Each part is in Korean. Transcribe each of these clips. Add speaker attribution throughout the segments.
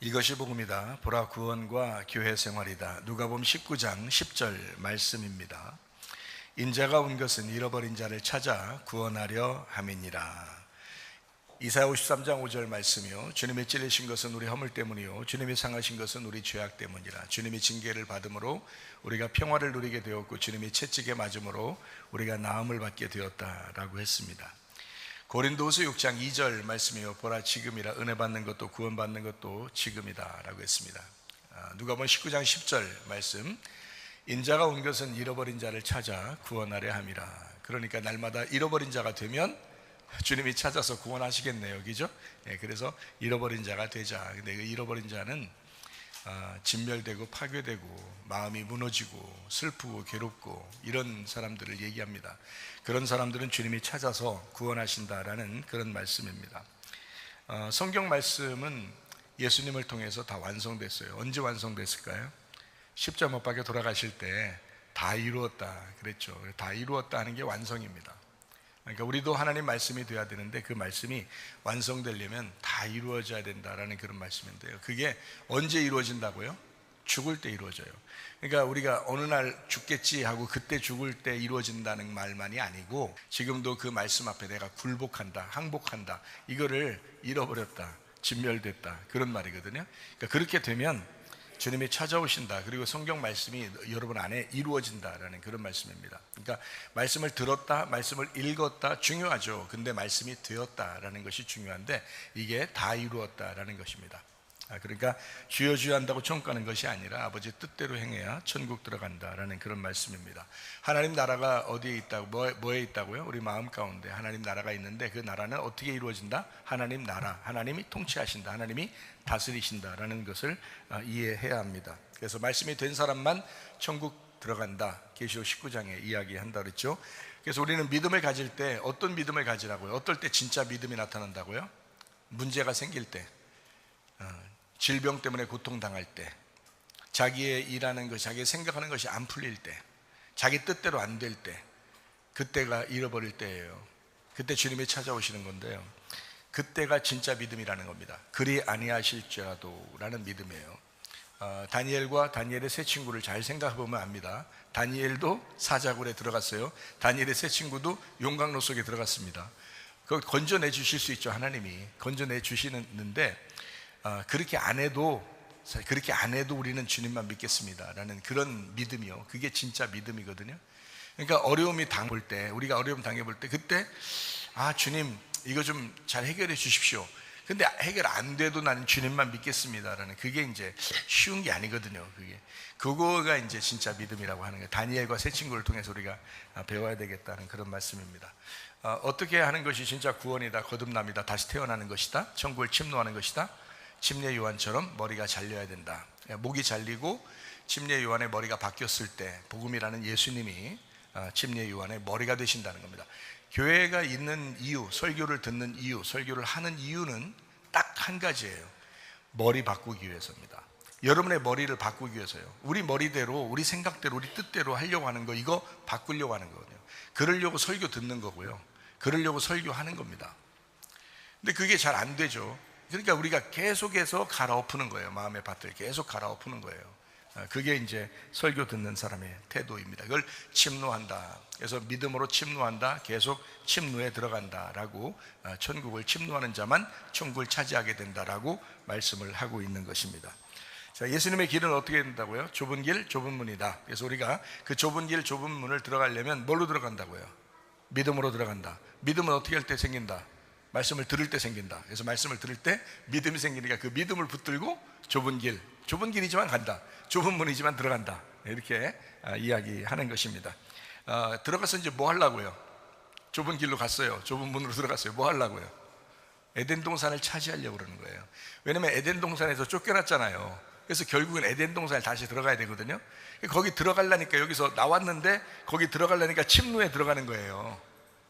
Speaker 1: 이것이 복음이다. 보라 구원과 교회 생활이다. 누가복음 19장 10절 말씀입니다. 인자가 온 것은 잃어버린 자를 찾아 구원하려 함이니라. 이사야 53장 5절 말씀이요, 주님이 찔리신 것은 우리 허물 때문이요 주님이 상하신 것은 우리 죄악 때문이라. 주님이 징계를 받음으로 우리가 평화를 누리게 되었고 주님이 채찍에 맞음으로 우리가 나음을 받게 되었다라고 했습니다. 고린도후서 6장 2절 말씀이요, 보라 지금이라 은혜 받는 것도 구원 받는 것도 지금이다 라고 했습니다. 누가복음 19장 10절 말씀, 인자가 온 것은 잃어버린 자를 찾아 구원하려 함이라. 그러니까 날마다 잃어버린 자가 되면 주님이 찾아서 구원하시겠네요, 그죠? 그래서 잃어버린 자가 되자. 근데 그 잃어버린 자는 진멸되고 파괴되고 마음이 무너지고 슬프고 괴롭고 이런 사람들을 얘기합니다. 그런 사람들은 주님이 찾아서 구원하신다라는 그런 말씀입니다. 성경 말씀은 예수님을 통해서 다 완성됐어요. 언제 완성됐을까요? 십자가 못 박혀 돌아가실 때 다 이루었다 그랬죠. 다 이루었다 하는 게 완성입니다. 그러니까 우리도 하나님 말씀이 돼야 되는데 그 말씀이 완성되려면 다 이루어져야 된다라는 그런 말씀인데요. 그게 언제 이루어진다고요? 죽을 때 이루어져요. 그러니까 우리가 어느 날 죽겠지 하고 그때 죽을 때 이루어진다는 말만이 아니고, 지금도 그 말씀 앞에 내가 굴복한다, 항복한다, 이거를 잃어버렸다, 진멸됐다, 그런 말이거든요. 그러니까 그렇게 되면 주님이 찾아오신다, 그리고 성경 말씀이 여러분 안에 이루어진다라는 그런 말씀입니다. 그러니까 말씀을 들었다, 말씀을 읽었다 중요하죠. 근데 말씀이 되었다라는 것이 중요한데 이게 다 이루었다라는 것입니다. 그러니까 주여 주여 한다고 천국 가는 것이 아니라 아버지 뜻대로 행해야 천국 들어간다라는 그런 말씀입니다. 하나님 나라가 어디에 있다고, 뭐에 있다고요? 우리 마음 가운데 하나님 나라가 있는데 그 나라는 어떻게 이루어진다? 하나님 나라, 하나님이 통치하신다, 하나님이 다스리신다라는 것을 이해해야 합니다. 그래서 말씀이 된 사람만 천국 들어간다, 계시록 19장에 이야기한다 그랬죠. 그래서 우리는 믿음을 가질 때 어떤 믿음을 가지라고요? 어떨 때 진짜 믿음이 나타난다고요? 문제가 생길 때, 질병 때문에 고통당할 때, 자기의 일하는 것, 자기의 생각하는 것이 안 풀릴 때, 자기 뜻대로 안 될 때, 그때가 잃어버릴 때예요. 그때 주님이 찾아오시는 건데요, 그때가 진짜 믿음이라는 겁니다. 그리 아니하실지라도 라는 믿음이에요. 다니엘과 다니엘의 세 친구를 잘 생각해보면 압니다. 다니엘도 사자굴에 들어갔어요. 다니엘의 세 친구도 용광로 속에 들어갔습니다. 그걸 건져내 주실 수 있죠. 하나님이 건져내 주시는데 그렇게 안 해도 우리는 주님만 믿겠습니다 라는 그런 믿음이요, 그게 진짜 믿음이거든요. 그러니까 어려움이 당볼 때, 우리가 어려움 당해볼 때, 그때 주님 이거 좀 잘 해결해 주십시오. 근데 해결 안 돼도 나는 주님만 믿겠습니다라는, 그게 이제 쉬운 게 아니거든요. 그거가 이제 진짜 믿음이라고 하는 거예요. 다니엘과 세 친구를 통해서 우리가 배워야 되겠다는 그런 말씀입니다. 어떻게 하는 것이 진짜 구원이다, 거듭남이다, 다시 태어나는 것이다, 천국을 침노하는 것이다? 침례 요한처럼 머리가 잘려야 된다. 목이 잘리고 침례 요한의 머리가 바뀌었을 때 복음이라는 예수님이 침례 요한의 머리가 되신다는 겁니다. 교회가 있는 이유, 설교를 듣는 이유, 설교를 하는 이유는 딱 한 가지예요. 머리 바꾸기 위해서입니다. 여러분의 머리를 바꾸기 위해서요. 우리 머리대로, 우리 생각대로, 우리 뜻대로 하려고 하는 거, 이거 바꾸려고 하는 거거든요. 그러려고 설교 듣는 거고요, 그러려고 설교하는 겁니다. 근데 그게 잘 안 되죠. 그러니까 우리가 계속해서 갈아엎는 거예요. 마음의 밭을 계속 갈아엎는 거예요. 그게 이제 설교 듣는 사람의 태도입니다. 그걸 침노한다. 그래서 믿음으로 침노한다, 계속 침노에 들어간다라고, 천국을 침노하는 자만 천국을 차지하게 된다라고 말씀을 하고 있는 것입니다. 자, 예수님의 길은 어떻게 된다고요? 좁은 길, 좁은 문이다. 그래서 우리가 그 좁은 길, 좁은 문을 들어가려면 뭘로 들어간다고요? 믿음으로 들어간다. 믿음은 어떻게 할 때 생긴다? 말씀을 들을 때 생긴다. 그래서 말씀을 들을 때 믿음이 생기니까 그 믿음을 붙들고 좁은 길이지만 간다, 좁은 문이지만 들어간다, 이렇게 이야기하는 것입니다. 들어가서 이제 뭐 하려고요? 좁은 길로 갔어요. 좁은 문으로 들어갔어요. 뭐 하려고요? 에덴 동산을 차지하려고 그러는 거예요. 왜냐면 에덴 동산에서 쫓겨났잖아요. 그래서 결국은 에덴 동산에 다시 들어가야 되거든요. 거기 들어가려니까, 여기서 나왔는데 거기 들어가려니까 침노에 들어가는 거예요.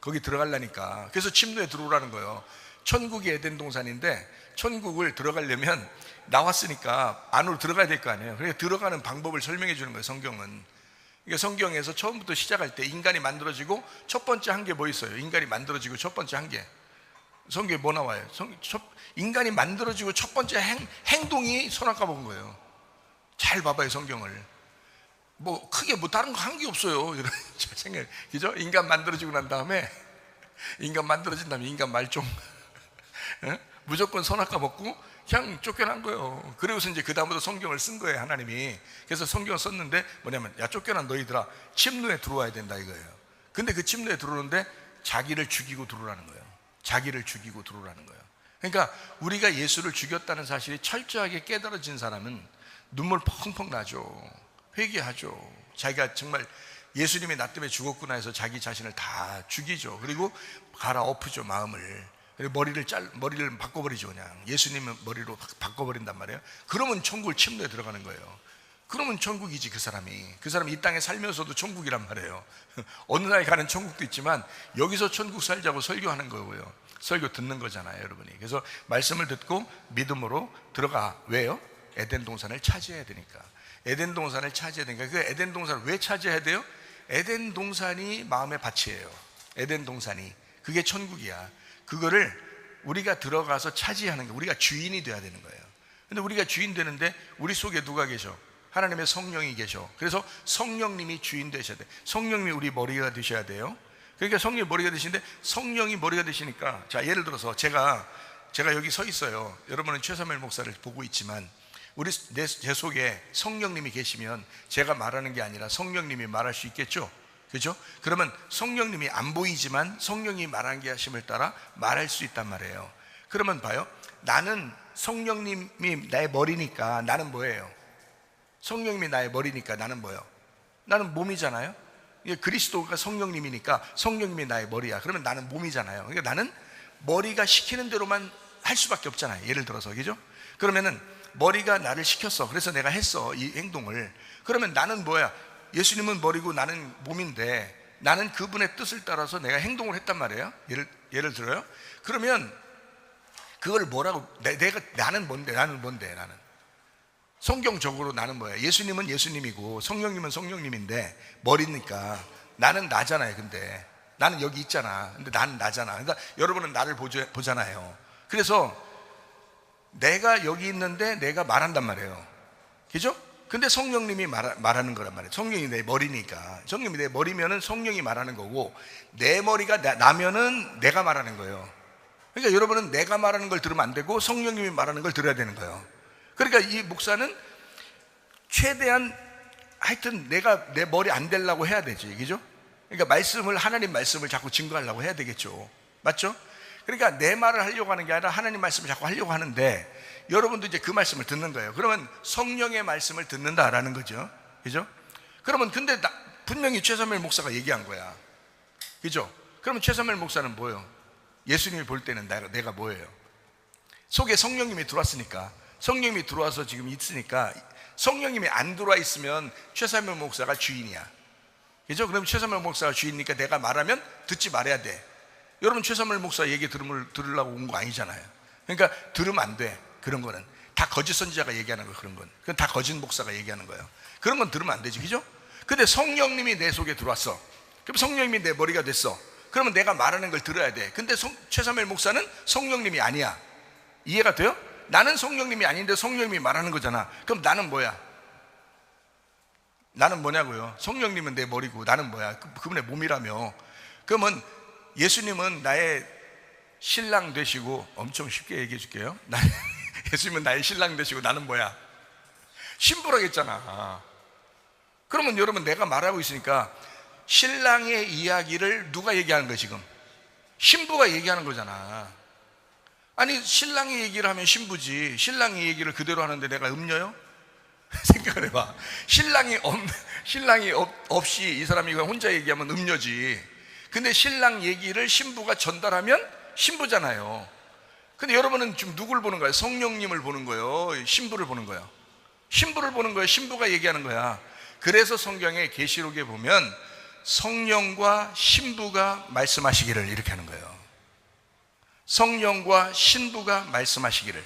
Speaker 1: 거기 들어가려니까. 그래서 침노에 들어오라는 거예요. 천국이 에덴 동산인데 천국을 들어가려면 나왔으니까 안으로 들어가야 될 거 아니에요. 그래서 들어가는 방법을 설명해 주는 거예요, 성경은. 그러니까 성경에서 처음부터 시작할 때 인간이 만들어지고 첫 번째 한 게 뭐 있어요? 인간이 만들어지고 첫 번째 한 게 성경에 뭐 나와요? 인간이 만들어지고 첫 번째 행동이 선악과 본 거예요. 잘 봐봐요, 성경을. 뭐 크게 뭐 다른 거 한 게 없어요. 이런 생각, 그죠? 인간 만들어지고 난 다음에, 인간 만들어진 다음에 인간 말종 무조건 선악과 먹고 그냥 쫓겨난 거예요. 그리고서 이제 그 다음부터 성경을 쓴 거예요, 하나님이. 그래서 성경을 썼는데 뭐냐면, 야, 쫓겨난 너희들아, 침노에 들어와야 된다 이거예요. 근데 그 침노에 들어오는데 자기를 죽이고 들어오라는 거예요. 자기를 죽이고 들어오라는 거예요. 그러니까 우리가 예수를 죽였다는 사실이 철저하게 깨달아진 사람은 눈물 펑펑 나죠. 회개하죠. 자기가 정말 예수님이 나 때문에 죽었구나 해서 자기 자신을 다 죽이죠. 그리고 갈아엎으죠, 마음을. 그리고 머리를 바꿔버리죠. 그냥 예수님의 머리로 바꿔버린단 말이에요. 그러면 천국을 침노에 들어가는 거예요. 그러면 천국이지. 그 사람이 이 땅에 살면서도 천국이란 말이에요. 어느 날에 가는 천국도 있지만 여기서 천국 살자고 설교하는 거고요. 설교 듣는 거잖아요, 여러분이. 그래서 말씀을 듣고 믿음으로 들어가. 왜요? 에덴 동산을 차지해야 되니까. 에덴 동산을 차지해야 되니까. 그 에덴 동산을 왜 차지해야 돼요? 에덴 동산이 마음의 밭이에요. 에덴 동산이, 그게 천국이야. 그거를 우리가 들어가서 차지하는 거, 우리가 주인이 돼야 되는 거예요. 근데 우리가 주인 되는데 우리 속에 누가 계셔? 하나님의 성령이 계셔. 그래서 성령님이 주인 되셔야 돼. 성령님이 우리 머리가 되셔야 돼요. 그러니까 성령이 머리가 되시는데, 성령이 머리가 되시니까, 자, 예를 들어서 제가 여기 서 있어요. 여러분은 최사무엘 목사를 보고 있지만 제 속에 성령님이 계시면 제가 말하는 게 아니라 성령님이 말할 수 있겠죠? 그죠? 그러면 성령님이 안 보이지만 성령이 말한 게 하심을 따라 말할 수 있단 말이에요. 그러면 봐요. 나는 성령님이 나의 머리니까 나는 뭐예요? 성령님이 나의 머리니까 나는 뭐예요? 나는 몸이잖아요. 그리스도가 성령님이니까 성령님이 나의 머리야. 그러면 나는 몸이잖아요. 그러니까 나는 머리가 시키는 대로만 할 수밖에 없잖아요. 예를 들어서, 그죠? 그러면은 머리가 나를 시켰어. 그래서 내가 했어, 이 행동을. 그러면 나는 뭐야? 예수님은 머리고 나는 몸인데, 나는 그분의 뜻을 따라서 내가 행동을 했단 말이에요. 예를 들어요. 그러면 그걸 뭐라고, 나는 뭔데? 나는 성경적으로 나는 뭐야? 예수님은 예수님이고 성령님은 성령님인데 머리니까 나는 나잖아요. 근데 나는 여기 있잖아. 근데 나는 나잖아. 그러니까 여러분은 나를 보잖아요. 그래서 내가 여기 있는데 내가 말한단 말이에요. 그죠? 근데 성령님이 말하는 거란 말이에요. 성령이 내 머리니까. 성령이 내 머리면은 성령이 말하는 거고, 내 머리가 나면은 내가 말하는 거예요. 그러니까 여러분은 내가 말하는 걸 들으면 안 되고 성령님이 말하는 걸 들어야 되는 거예요. 그러니까 이 목사는 최대한 하여튼 내가 내 머리 안 되려고 해야 되지. 그죠? 그러니까 하나님 말씀을 자꾸 증거하려고 해야 되겠죠. 맞죠? 그러니까 내 말을 하려고 하는 게 아니라 하나님 말씀을 자꾸 하려고 하는데, 여러분도 이제 그 말씀을 듣는 거예요. 그러면 성령의 말씀을 듣는다라는 거죠. 그죠? 그러면 근데 분명히 최사무엘 목사가 얘기한 거야. 그죠? 그러면 최사무엘 목사는 뭐예요? 예수님이 볼 때는 내가 뭐예요? 속에 성령님이 들어왔으니까, 성령님이 들어와서 지금 있으니까, 성령님이 안 들어와 있으면 최사무엘 목사가 주인이야. 그죠? 그럼 최사무엘 목사가 주인이니까 내가 말하면 듣지 말아야 돼. 여러분, 최사무엘 목사 얘기 들으려고 온 거 아니잖아요. 그러니까 들으면 안 돼. 그런 거는 다 거짓 선지자가 얘기하는 거예요. 그런 건 그건 다 거짓 목사가 얘기하는 거예요. 그런 건 들으면 안 되지. 그죠? 근데 성령님이 내 속에 들어왔어. 그럼 성령님이 내 머리가 됐어. 그러면 내가 말하는 걸 들어야 돼. 근데 최사무엘 목사는 성령님이 아니야. 이해가 돼요? 나는 성령님이 아닌데 성령님이 말하는 거잖아. 그럼 나는 뭐야? 나는 뭐냐고요? 성령님은 내 머리고 나는 뭐야? 그분의 몸이라며. 그러면 예수님은 나의 신랑 되시고, 엄청 쉽게 얘기해 줄게요. 예수님은 나의 신랑 되시고 나는 뭐야? 신부라겠잖아. 그러면 여러분, 내가 말하고 있으니까 신랑의 이야기를 누가 얘기하는 거야 지금? 신부가 얘기하는 거잖아. 아니, 신랑이 얘기를 하면 신부지, 신랑이 얘기를 그대로 하는데 내가 음녀요? 생각을 해봐. 신랑이 없이 이 사람이 혼자 얘기하면 음녀지. 근데 신랑 얘기를 신부가 전달하면 신부잖아요. 근데 여러분은 지금 누굴 보는 거예요? 성령님을 보는 거예요? 신부를 보는 거예요? 신부를 보는 거예요? 신부가 얘기하는 거야. 그래서 성경의 계시록에 보면 성령과 신부가 말씀하시기를 이렇게 하는 거예요. 성령과 신부가 말씀하시기를.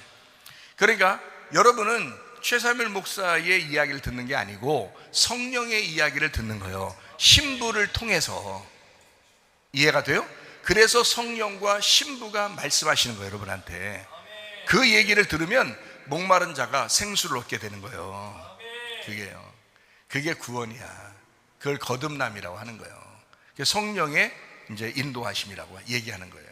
Speaker 1: 그러니까 여러분은 최사무엘 목사의 이야기를 듣는 게 아니고 성령의 이야기를 듣는 거예요. 신부를 통해서. 이해가 돼요? 그래서 성령과 신부가 말씀하시는 거예요, 여러분한테. 그 얘기를 들으면 목마른 자가 생수를 얻게 되는 거예요. 그게요. 그게 구원이야. 그걸 거듭남이라고 하는 거예요. 성령의 이제 인도하심이라고 얘기하는 거예요.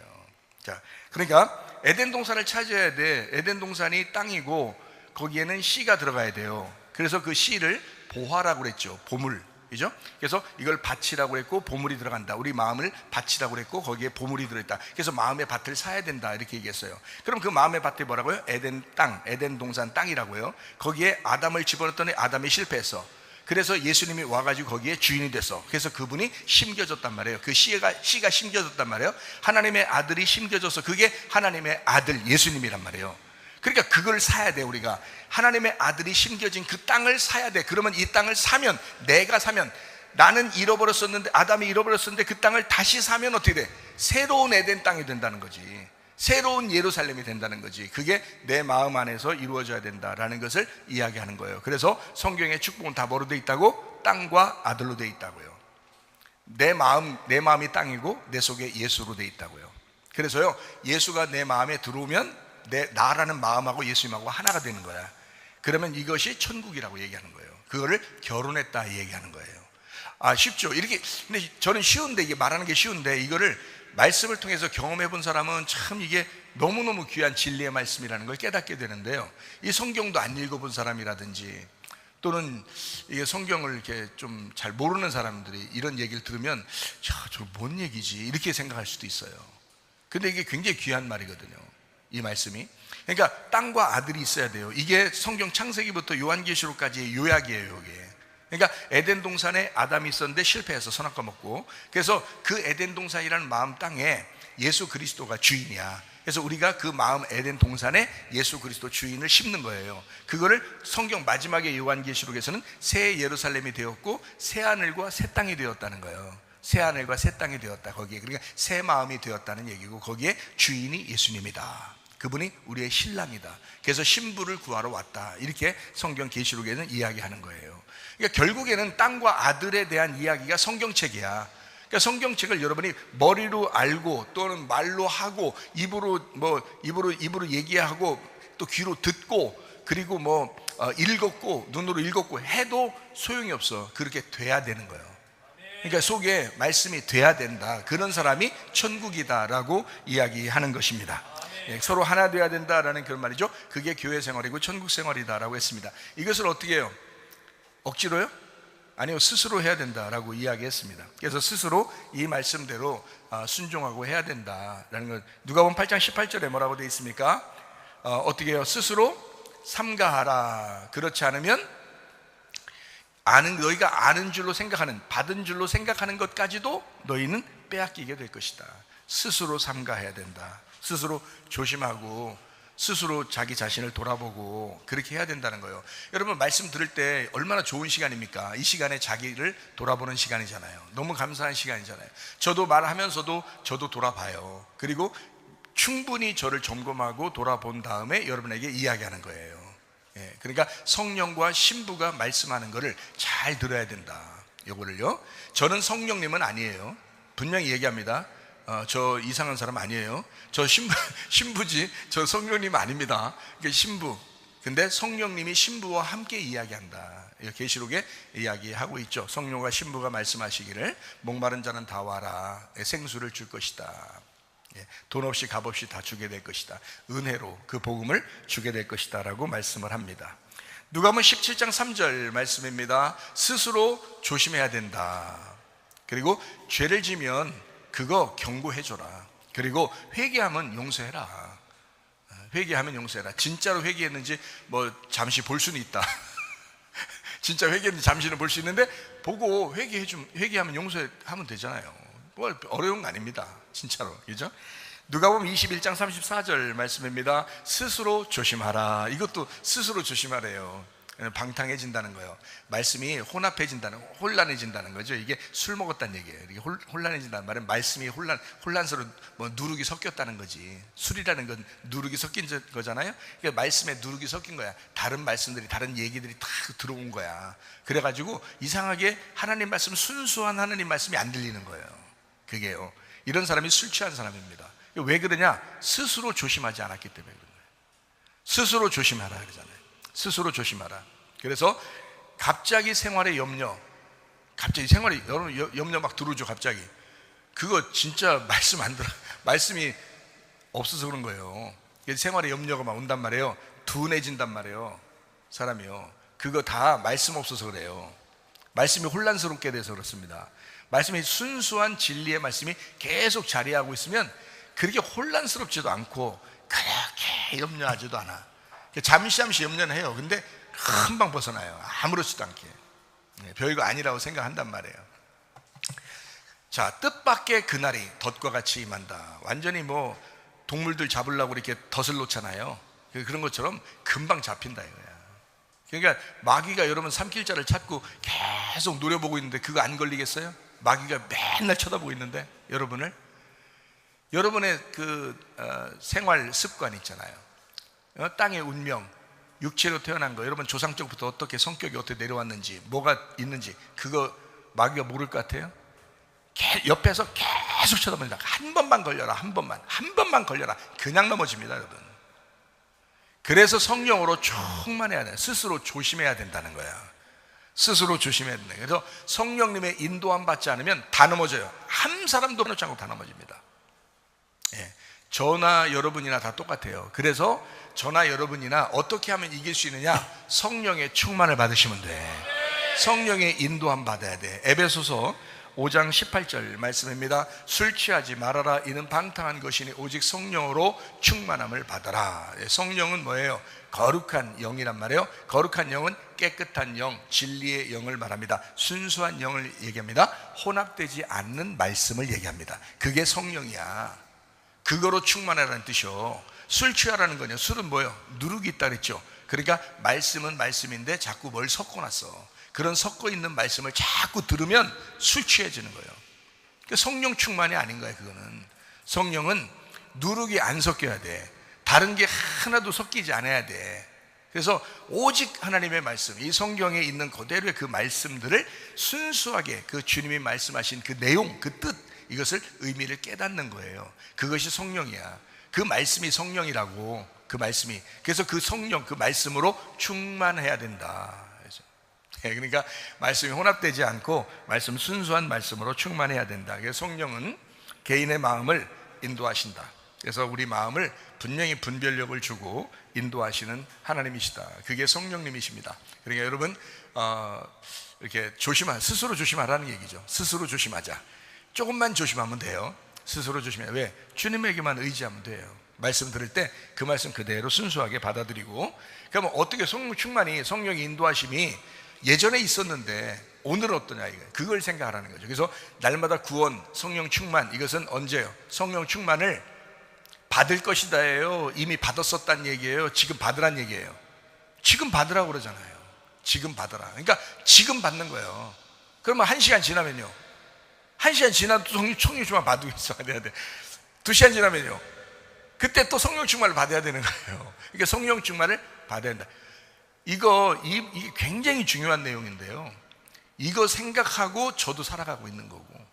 Speaker 1: 자, 그러니까 에덴 동산을 찾아야 돼. 에덴 동산이 땅이고 거기에는 씨가 들어가야 돼요. 그래서 그 씨를 보화라고 그랬죠. 보물. 그죠? 그래서 이걸 밭이라고 했고 보물이 들어간다. 우리 마음을 밭이라고 그랬고 거기에 보물이 들어있다. 그래서 마음의 밭을 사야 된다 이렇게 얘기했어요. 그럼 그 마음의 밭이 뭐라고요? 에덴 땅, 에덴 동산 땅이라고요. 거기에 아담을 집어넣었더니 아담이 실패했어. 그래서 예수님이 와가지고 거기에 주인이 됐어. 그래서 그분이 심겨졌단 말이에요. 그 씨가 심겨졌단 말이에요. 하나님의 아들이 심겨져서 그게 하나님의 아들 예수님이란 말이에요. 그러니까 그걸 사야 돼. 우리가 하나님의 아들이 심겨진 그 땅을 사야 돼. 그러면 이 땅을 사면, 내가 사면, 나는 잃어버렸었는데, 아담이 잃어버렸었는데 그 땅을 다시 사면 어떻게 돼? 새로운 에덴 땅이 된다는 거지. 새로운 예루살렘이 된다는 거지. 그게 내 마음 안에서 이루어져야 된다라는 것을 이야기하는 거예요. 그래서 성경의 축복은 다 뭐로 돼 있다고? 땅과 아들로 돼 있다고요. 내 마음이 땅이고 내 속에 예수로 돼 있다고요. 그래서요, 예수가 내 마음에 들어오면 나라는 마음하고 예수님하고 하나가 되는 거야. 그러면 이것이 천국이라고 얘기하는 거예요. 그거를 결혼했다 얘기하는 거예요. 아, 쉽죠? 이렇게. 근데 저는 쉬운데, 이게 말하는 게 쉬운데, 이거를 말씀을 통해서 경험해 본 사람은 참 이게 너무너무 귀한 진리의 말씀이라는 걸 깨닫게 되는데요. 이 성경도 안 읽어본 사람이라든지 또는 이게 성경을 이렇게 좀 잘 모르는 사람들이 이런 얘기를 들으면 저 뭔 얘기지? 이렇게 생각할 수도 있어요. 근데 이게 굉장히 귀한 말이거든요, 이 말씀이. 그러니까 땅과 아들이 있어야 돼요. 이게 성경 창세기부터 요한계시록까지의 요약이에요, 이게. 그러니까 에덴 동산에 아담이 있었는데 실패해서 선악과 먹고, 그래서 그 에덴 동산이라는 마음 땅에 예수 그리스도가 주인이야. 그래서 우리가 그 마음 에덴 동산에 예수 그리스도 주인을 심는 거예요. 그거를 성경 마지막에 요한계시록에서는 새 예루살렘이 되었고 새 하늘과 새 땅이 되었다는 거예요. 새 하늘과 새 땅이 되었다. 거기에 그러니까 새 마음이 되었다는 얘기고, 거기에 주인이 예수님이다. 그분이 우리의 신랑이다. 그래서 신부를 구하러 왔다. 이렇게 성경 계시록에는 이야기하는 거예요. 그러니까 결국에는 땅과 아들에 대한 이야기가 성경책이야. 그러니까 성경책을 여러분이 머리로 알고 또는 말로 하고 입으로 얘기하고 또 귀로 듣고 그리고 읽었고 눈으로 읽었고 해도 소용이 없어. 그렇게 돼야 되는 거예요. 그러니까 속에 말씀이 돼야 된다. 그런 사람이 천국이다라고 이야기하는 것입니다. 서로 하나 돼야 된다라는 그런 말이죠. 그게 교회 생활이고 천국 생활이다라고 했습니다. 이것을 어떻게 해요? 억지로요? 아니요, 스스로 해야 된다라고 이야기했습니다. 그래서 스스로 이 말씀대로 순종하고 해야 된다라는 것. 누가복음 8장 18절에 뭐라고 되어 있습니까? 어떻게 해요? 스스로 삼가하라. 그렇지 않으면 너희가 아는 줄로 생각하는, 받은 줄로 생각하는 것까지도 너희는 빼앗기게 될 것이다. 스스로 삼가해야 된다. 스스로 조심하고 스스로 자기 자신을 돌아보고 그렇게 해야 된다는 거예요. 여러분, 말씀 들을 때 얼마나 좋은 시간입니까? 이 시간에 자기를 돌아보는 시간이잖아요. 너무 감사한 시간이잖아요. 저도 말하면서도 저도 돌아봐요. 그리고 충분히 저를 점검하고 돌아본 다음에 여러분에게 이야기하는 거예요. 그러니까 성령과 신부가 말씀하는 거를 잘 들어야 된다. 요거를요. 저는 성령님은 아니에요. 분명히 얘기합니다. 저 이상한 사람 아니에요. 저 신부지, 저 성령님 아닙니다. 그러니까 신부. 근데 성령님이 신부와 함께 이야기한다. 계시록에 이야기하고 있죠. 성령과 신부가 말씀하시기를 목마른 자는 다 와라. 생수를 줄 것이다. 돈 없이 값 없이 다 주게 될 것이다. 은혜로 그 복음을 주게 될 것이다 라고 말씀을 합니다. 누가복음 17장 3절 말씀입니다. 스스로 조심해야 된다. 그리고 죄를 지면 그거 경고해줘라. 그리고 회개하면 용서해라. 회개하면 용서해라. 진짜로 회개했는지 잠시 볼 수는 있다. 진짜 회개했는지 잠시는 볼 수 있는데 보고 회개하면 용서하면 되잖아요. 뭐 어려운 거 아닙니다. 진짜로. 그죠? 누가복음 21장 34절 말씀입니다. 스스로 조심하라. 이것도 스스로 조심하래요. 방탕해진다는 거예요. 말씀이 혼란해진다는 거죠. 이게 술 먹었다는 얘기예요. 이게 혼란해진다는 말은 말씀이 혼란스러워 누룩이 섞였다는 거지. 술이라는 건 누룩이 섞인 거잖아요. 그러니까 말씀에 누룩이 섞인 거야. 다른 말씀들이, 다른 얘기들이 다 들어온 거야. 그래가지고 이상하게 하나님 말씀, 순수한 하나님 말씀이 안 들리는 거예요. 그게요. 이런 사람이 술 취한 사람입니다. 왜 그러냐? 스스로 조심하지 않았기 때문에 그런 거예요. 스스로 조심하라 그러잖아요. 스스로 조심하라. 그래서 갑자기 생활에 염려, 갑자기 생활에 염려 막 들어오죠. 갑자기 그거 진짜 말씀 안 들어, 말씀이 없어서 그런 거예요. 생활에 염려가 막 온단 말이에요. 둔해진단 말이에요, 사람이요. 그거 다 말씀 없어서 그래요. 말씀이 혼란스럽게 돼서 그렇습니다. 말씀이 순수한 진리의 말씀이 계속 자리하고 있으면 그렇게 혼란스럽지도 않고 그렇게 염려하지도 않아. 잠시 염려는 해요. 근데 금방 벗어나요. 아무렇지도 않게. 별거 아니라고 생각한단 말이에요. 자, 뜻밖의 그날이 덫과 같이 임한다. 완전히 뭐 동물들 잡으려고 이렇게 덫을 놓잖아요. 그런 것처럼 금방 잡힌다 이거야. 그러니까 마귀가 여러분 삼킬자를 찾고 계속 노려보고 있는데 그거 안 걸리겠어요? 마귀가 맨날 쳐다보고 있는데 여러분의 생활 습관 있잖아요. 땅의 운명, 육체로 태어난 거, 여러분 조상 때부터 어떻게 성격이 어떻게 내려왔는지, 뭐가 있는지 그거 마귀가 모를 것 같아요? 옆에서 계속 쳐다봅니다. 한 번만 걸려라, 한 번만 걸려라. 그냥 넘어집니다, 여러분. 그래서 성령으로 충만해야 돼. 스스로 조심해야 된다는 거야. 스스로 조심해야 된다. 그래서 성령님의 인도함 받지 않으면 다 넘어져요. 한 사람도 놓지 않고 다 넘어집니다. 예. 저나 여러분이나 다 똑같아요. 그래서 저나 여러분이나 어떻게 하면 이길 수 있느냐? 성령의 충만을 받으시면 돼. 성령의 인도함 받아야 돼. 에베소서 5장 18절 말씀입니다. 술 취하지 말아라. 이는 방탕한 것이니 오직 성령으로 충만함을 받아라. 성령은 뭐예요? 거룩한 영이란 말이에요. 거룩한 영은 깨끗한 영, 진리의 영을 말합니다. 순수한 영을 얘기합니다. 혼합되지 않는 말씀을 얘기합니다. 그게 성령이야. 그거로 충만하라는 뜻이요. 술 취하라는 거냐? 술은 뭐예요? 누룩이 있다 그랬죠. 그러니까 말씀은 말씀인데 자꾸 뭘 섞어놨어. 그런 섞어 있는 말씀을 자꾸 들으면 술 취해지는 거예요. 그러니까 성령 충만이 아닌 거예요. 그거는 성령은 누룩이 안 섞여야 돼. 다른 게 하나도 섞이지 않아야 돼. 그래서 오직 하나님의 말씀, 이 성경에 있는 그대로의 그 말씀들을 순수하게 그 주님이 말씀하신 그 내용, 그 뜻, 이것을 의미를 깨닫는 거예요. 그것이 성령이야. 그 말씀이 성령이라고. 그 말씀이. 그래서 그 성령, 그 말씀으로 충만해야 된다. 그러니까 말씀이 혼합되지 않고 말씀 순수한 말씀으로 충만해야 된다. 그래서 성령은 개인의 마음을 인도하신다. 그래서 우리 마음을 분명히 분별력을 주고 인도하시는 하나님이시다. 그게 성령님이십니다. 그러니까 여러분 이렇게 스스로 조심하라는 얘기죠. 스스로 조심하자. 조금만 조심하면 돼요. 스스로 조심해. 왜? 주님에게만 의지하면 돼요. 말씀 들을 때 그 말씀 그대로 순수하게 받아들이고. 그러면 어떻게 성령 충만이, 성령의 인도하심이 예전에 있었는데 오늘은 어떠냐 이거예요. 그걸 생각하라는 거죠. 그래서 날마다 구원, 성령 충만, 이것은 언제요? 성령 충만을 받을 것이다예요? 이미 받았었다는 얘기예요? 지금 받으란 얘기예요? 지금 받으라고 그러잖아요. 지금 받으라. 그러니까 지금 받는 거예요. 그러면 1시간 지나면요, 1시간 지나도 성령 충만 받고 있어야 돼. 2시간 지나면요, 그때 또 성령 충만을 받아야 되는 거예요. 그러니까 성령 충만을 받아야 된다. 이게 굉장히 중요한 내용인데요. 이거 생각하고 저도 살아가고 있는 거고,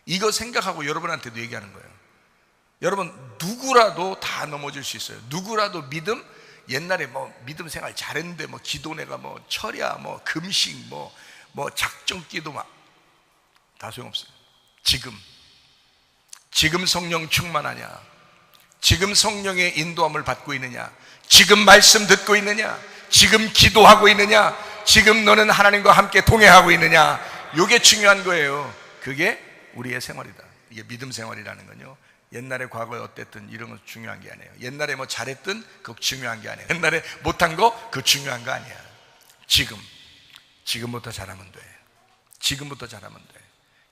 Speaker 1: 이거 생각하고 여러분한테도 얘기하는 거예요. 여러분 누구라도 다 넘어질 수 있어요. 누구라도 믿음, 옛날에 뭐 믿음 생활 잘했는데 뭐 기도 내가 뭐 철야 뭐 금식 뭐 작정 기도 막 다 소용없어요. 지금 성령 충만하냐? 지금 성령의 인도함을 받고 있느냐? 지금 말씀 듣고 있느냐? 지금 기도하고 있느냐? 지금 너는 하나님과 함께 동행하고 있느냐? 이게 중요한 거예요. 그게 우리의 생활이다. 이게 믿음 생활이라는 건요, 옛날에 과거에 어땠든 이런 건 중요한 게 아니에요. 옛날에 뭐 잘했든 그거 중요한 게 아니에요. 옛날에 못한 거 그거 중요한 거 아니야. 지금부터 잘하면 돼. 지금부터 잘하면 돼.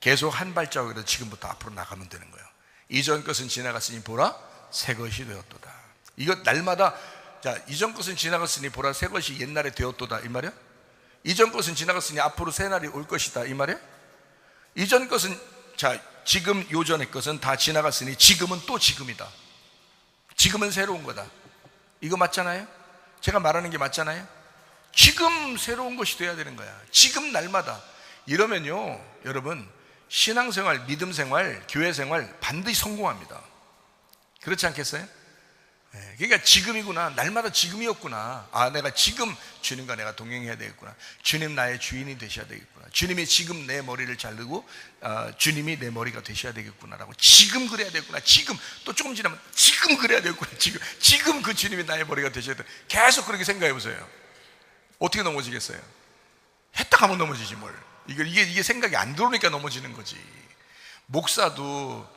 Speaker 1: 계속 한 발자국이라도 지금부터 앞으로 나가면 되는 거예요. 이전 것은 지나갔으니 보라 새 것이 되었도다. 이거 날마다, 자, 이전 것은 지나갔으니 보라 새 것이 옛날에 되었도다 이 말이야? 이전 것은 지나갔으니 앞으로 새 날이 올 것이다 이 말이야? 이전 것은, 자, 지금 요전의 것은 다 지나갔으니 지금은 또 지금이다. 지금은 새로운 거다. 이거 맞잖아요? 제가 말하는 게 맞잖아요? 지금 새로운 것이 돼야 되는 거야. 지금 날마다. 이러면요, 여러분 신앙생활, 믿음생활, 교회생활 반드시 성공합니다. 그렇지 않겠어요? 그러니까 지금이구나, 날마다 지금이었구나. 내가 지금 주님과 내가 동행해야 되겠구나. 주님 나의 주인이 되셔야 되겠구나. 주님이 지금 내 머리를 자르고 주님이 내 머리가 되셔야 되겠구나라고, 지금 그래야 되겠구나. 지금, 또 조금 지나면 지금 그래야 되겠구나. 지금 그 주님이 나의 머리가 되셔야 돼. 계속 그렇게 생각해 보세요. 어떻게 넘어지겠어요? 했다 하면 넘어지지 뭘. 이게 생각이 안 들어오니까 넘어지는 거지. 목사도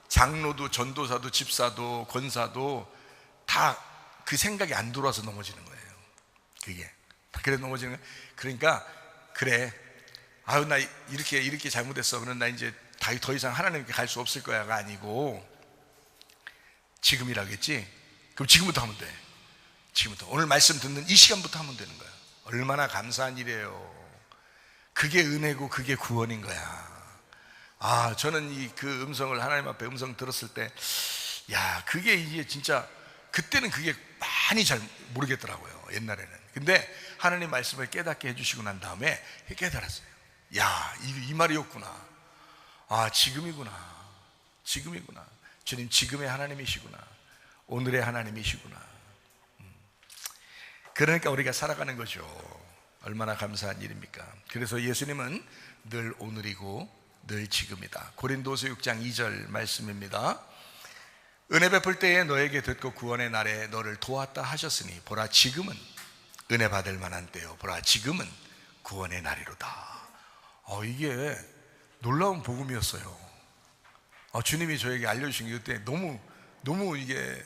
Speaker 1: 장로도 전도사도 집사도 권사도 다 그 생각이 안 들어와서 넘어지는 거예요. 그게 그래 넘어지는 거예요. 그러니까 그래, 나 이렇게 잘못했어, 그럼 나 이제 더 이상 하나님께 갈 수 없을 거야가 아니고, 지금이라겠지? 그럼 지금부터 하면 돼. 지금부터, 오늘 말씀 듣는 이 시간부터 하면 되는 거야. 얼마나 감사한 일이에요. 그게 은혜고 그게 구원인 거야. 저는 그 음성을, 하나님 앞에 음성 들었을 때, 그게 이게 진짜, 그때는 그게 많이 잘 모르겠더라고요, 옛날에는. 근데 하나님 말씀을 깨닫게 해주시고 난 다음에 깨달았어요. 이 말이었구나. 지금이구나. 주님 지금의 하나님이시구나. 오늘의 하나님이시구나. 그러니까 우리가 살아가는 거죠. 얼마나 감사한 일입니까? 그래서 예수님은 늘 오늘이고 늘 지금이다. 고린도서 6장 2절 말씀입니다. 은혜 베풀 때에 너에게 듣고 구원의 날에 너를 도왔다 하셨으니 보라 지금은 은혜 받을 만한 때요, 보라 지금은 구원의 날이로다. 이게 놀라운 복음이었어요. 주님이 저에게 알려주신 게 그때 너무 이게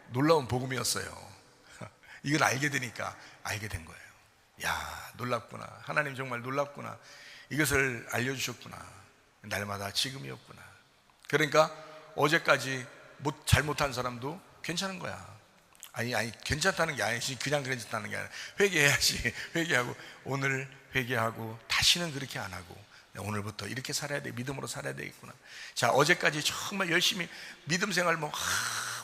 Speaker 1: 놀라운 복음이었어요. 이걸 알게 되니까 알게 된 거예요. 놀랍구나. 하나님 정말 놀랍구나. 이것을 알려주셨구나. 날마다 지금이었구나. 그러니까 어제까지 잘못한 사람도 괜찮은 거야. 아니 괜찮다는 게 아니지, 그냥 괜찮다는 게 아니라 회개해야지. 회개하고 오늘 회개하고 다시는 그렇게 안 하고 오늘부터 이렇게 살아야 돼. 믿음으로 살아야 되겠구나. 자, 어제까지 정말 열심히 믿음 생활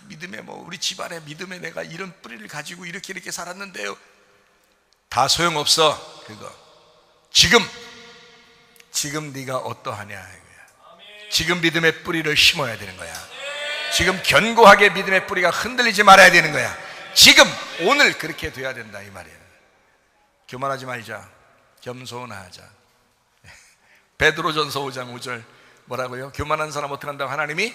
Speaker 1: 믿음에 우리 집안에 믿음에 내가 이런 뿌리를 가지고 이렇게 살았는데요. 다 소용없어. 그거 지금 네가 어떠하냐 이거야. 지금 믿음의 뿌리를 심어야 되는 거야. 지금 견고하게 믿음의 뿌리가 흔들리지 말아야 되는 거야. 지금 오늘 그렇게 돼야 된다 이 말이에요. 교만하지 말자. 겸손하자. 베드로전서 5장 5절 뭐라고요? 교만한 사람 어떻게 한다고? 하나님이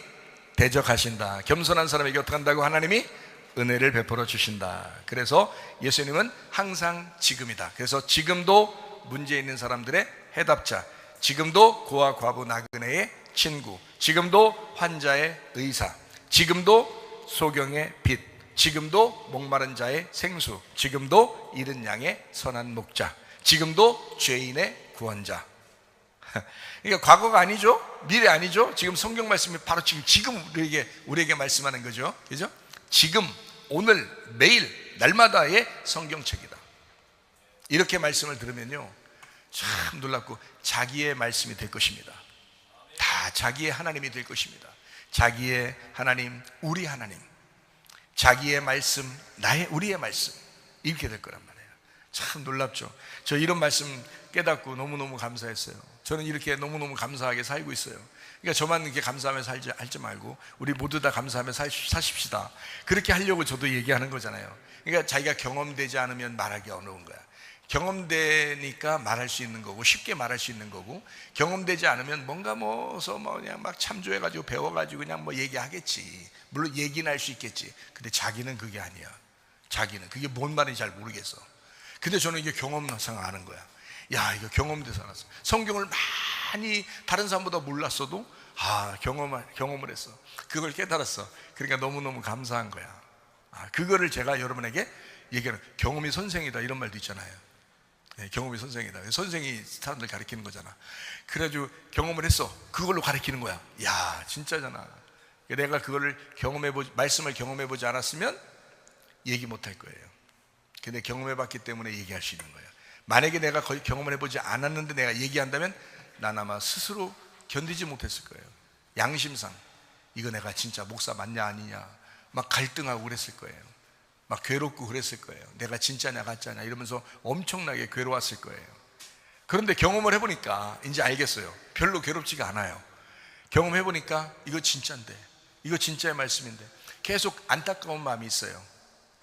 Speaker 1: 대적하신다. 겸손한 사람에게 어떻게 한다고? 하나님이 은혜를 베풀어 주신다. 그래서 예수님은 항상 지금이다. 그래서 지금도 문제 있는 사람들의 해답자, 지금도 고아 과부 나그네의 친구, 지금도 환자의 의사, 지금도 소경의 빛, 지금도 목마른 자의 생수, 지금도 잃은 양의 선한 목자, 지금도 죄인의 구원자. 그러니까 과거가 아니죠, 미래 아니죠. 지금 성경 말씀이 바로 지금 우리에게 말씀하는 거죠. 그죠? 지금, 오늘, 매일, 날마다의 성경책이다. 이렇게 말씀을 들으면요, 참 놀랍고 자기의 말씀이 될 것입니다. 다 자기의 하나님이 될 것입니다. 자기의 하나님, 우리 하나님, 자기의 말씀, 우리의 말씀, 이렇게 될 거란 말이에요. 참 놀랍죠. 저 이런 말씀 깨닫고 너무너무 감사했어요. 저는 이렇게 너무너무 감사하게 살고 있어요. 그러니까 저만 이렇게 감사하며 살지 말고 우리 모두 다 감사하며 사십시다. 그렇게 하려고 저도 얘기하는 거잖아요. 그러니까 자기가 경험되지 않으면 말하기 어려운 거야. 경험되니까 말할 수 있는 거고, 쉽게 말할 수 있는 거고, 경험되지 않으면 뭔가 그냥 막 참조해가지고 배워가지고 그냥 얘기하겠지. 물론 얘기는 할 수 있겠지. 근데 자기는 그게 아니야. 자기는 그게 뭔 말인지 잘 모르겠어. 근데 저는 이게 경험상 아는 거야. 이거 경험돼서 알았어. 성경을 많이 다른 사람보다 몰랐어도 경험을 했어. 그걸 깨달았어. 그러니까 너무너무 감사한 거야. 그거를 제가 여러분에게 얘기하는, 경험이 선생이다 이런 말도 있잖아요. 경험이 선생이다. 선생이 사람들 가르치는 거잖아. 그래가지고 경험을 했어. 그걸로 가르치는 거야. 진짜잖아. 내가 그거를 말씀을 경험해보지 않았으면 얘기 못할 거예요. 근데 경험해봤기 때문에 얘기할 수 있는 거예요. 만약에 내가 거의 경험을 해보지 않았는데 내가 얘기한다면 난 아마 스스로 견디지 못했을 거예요. 양심상 이거 내가 진짜 목사 맞냐 아니냐 막 갈등하고 그랬을 거예요. 막 괴롭고 그랬을 거예요. 내가 진짜냐 가짜냐 이러면서 엄청나게 괴로웠을 거예요. 그런데 경험을 해보니까 이제 알겠어요. 별로 괴롭지가 않아요. 경험해보니까 이거 진짜인데, 이거 진짜의 말씀인데 계속 안타까운 마음이 있어요.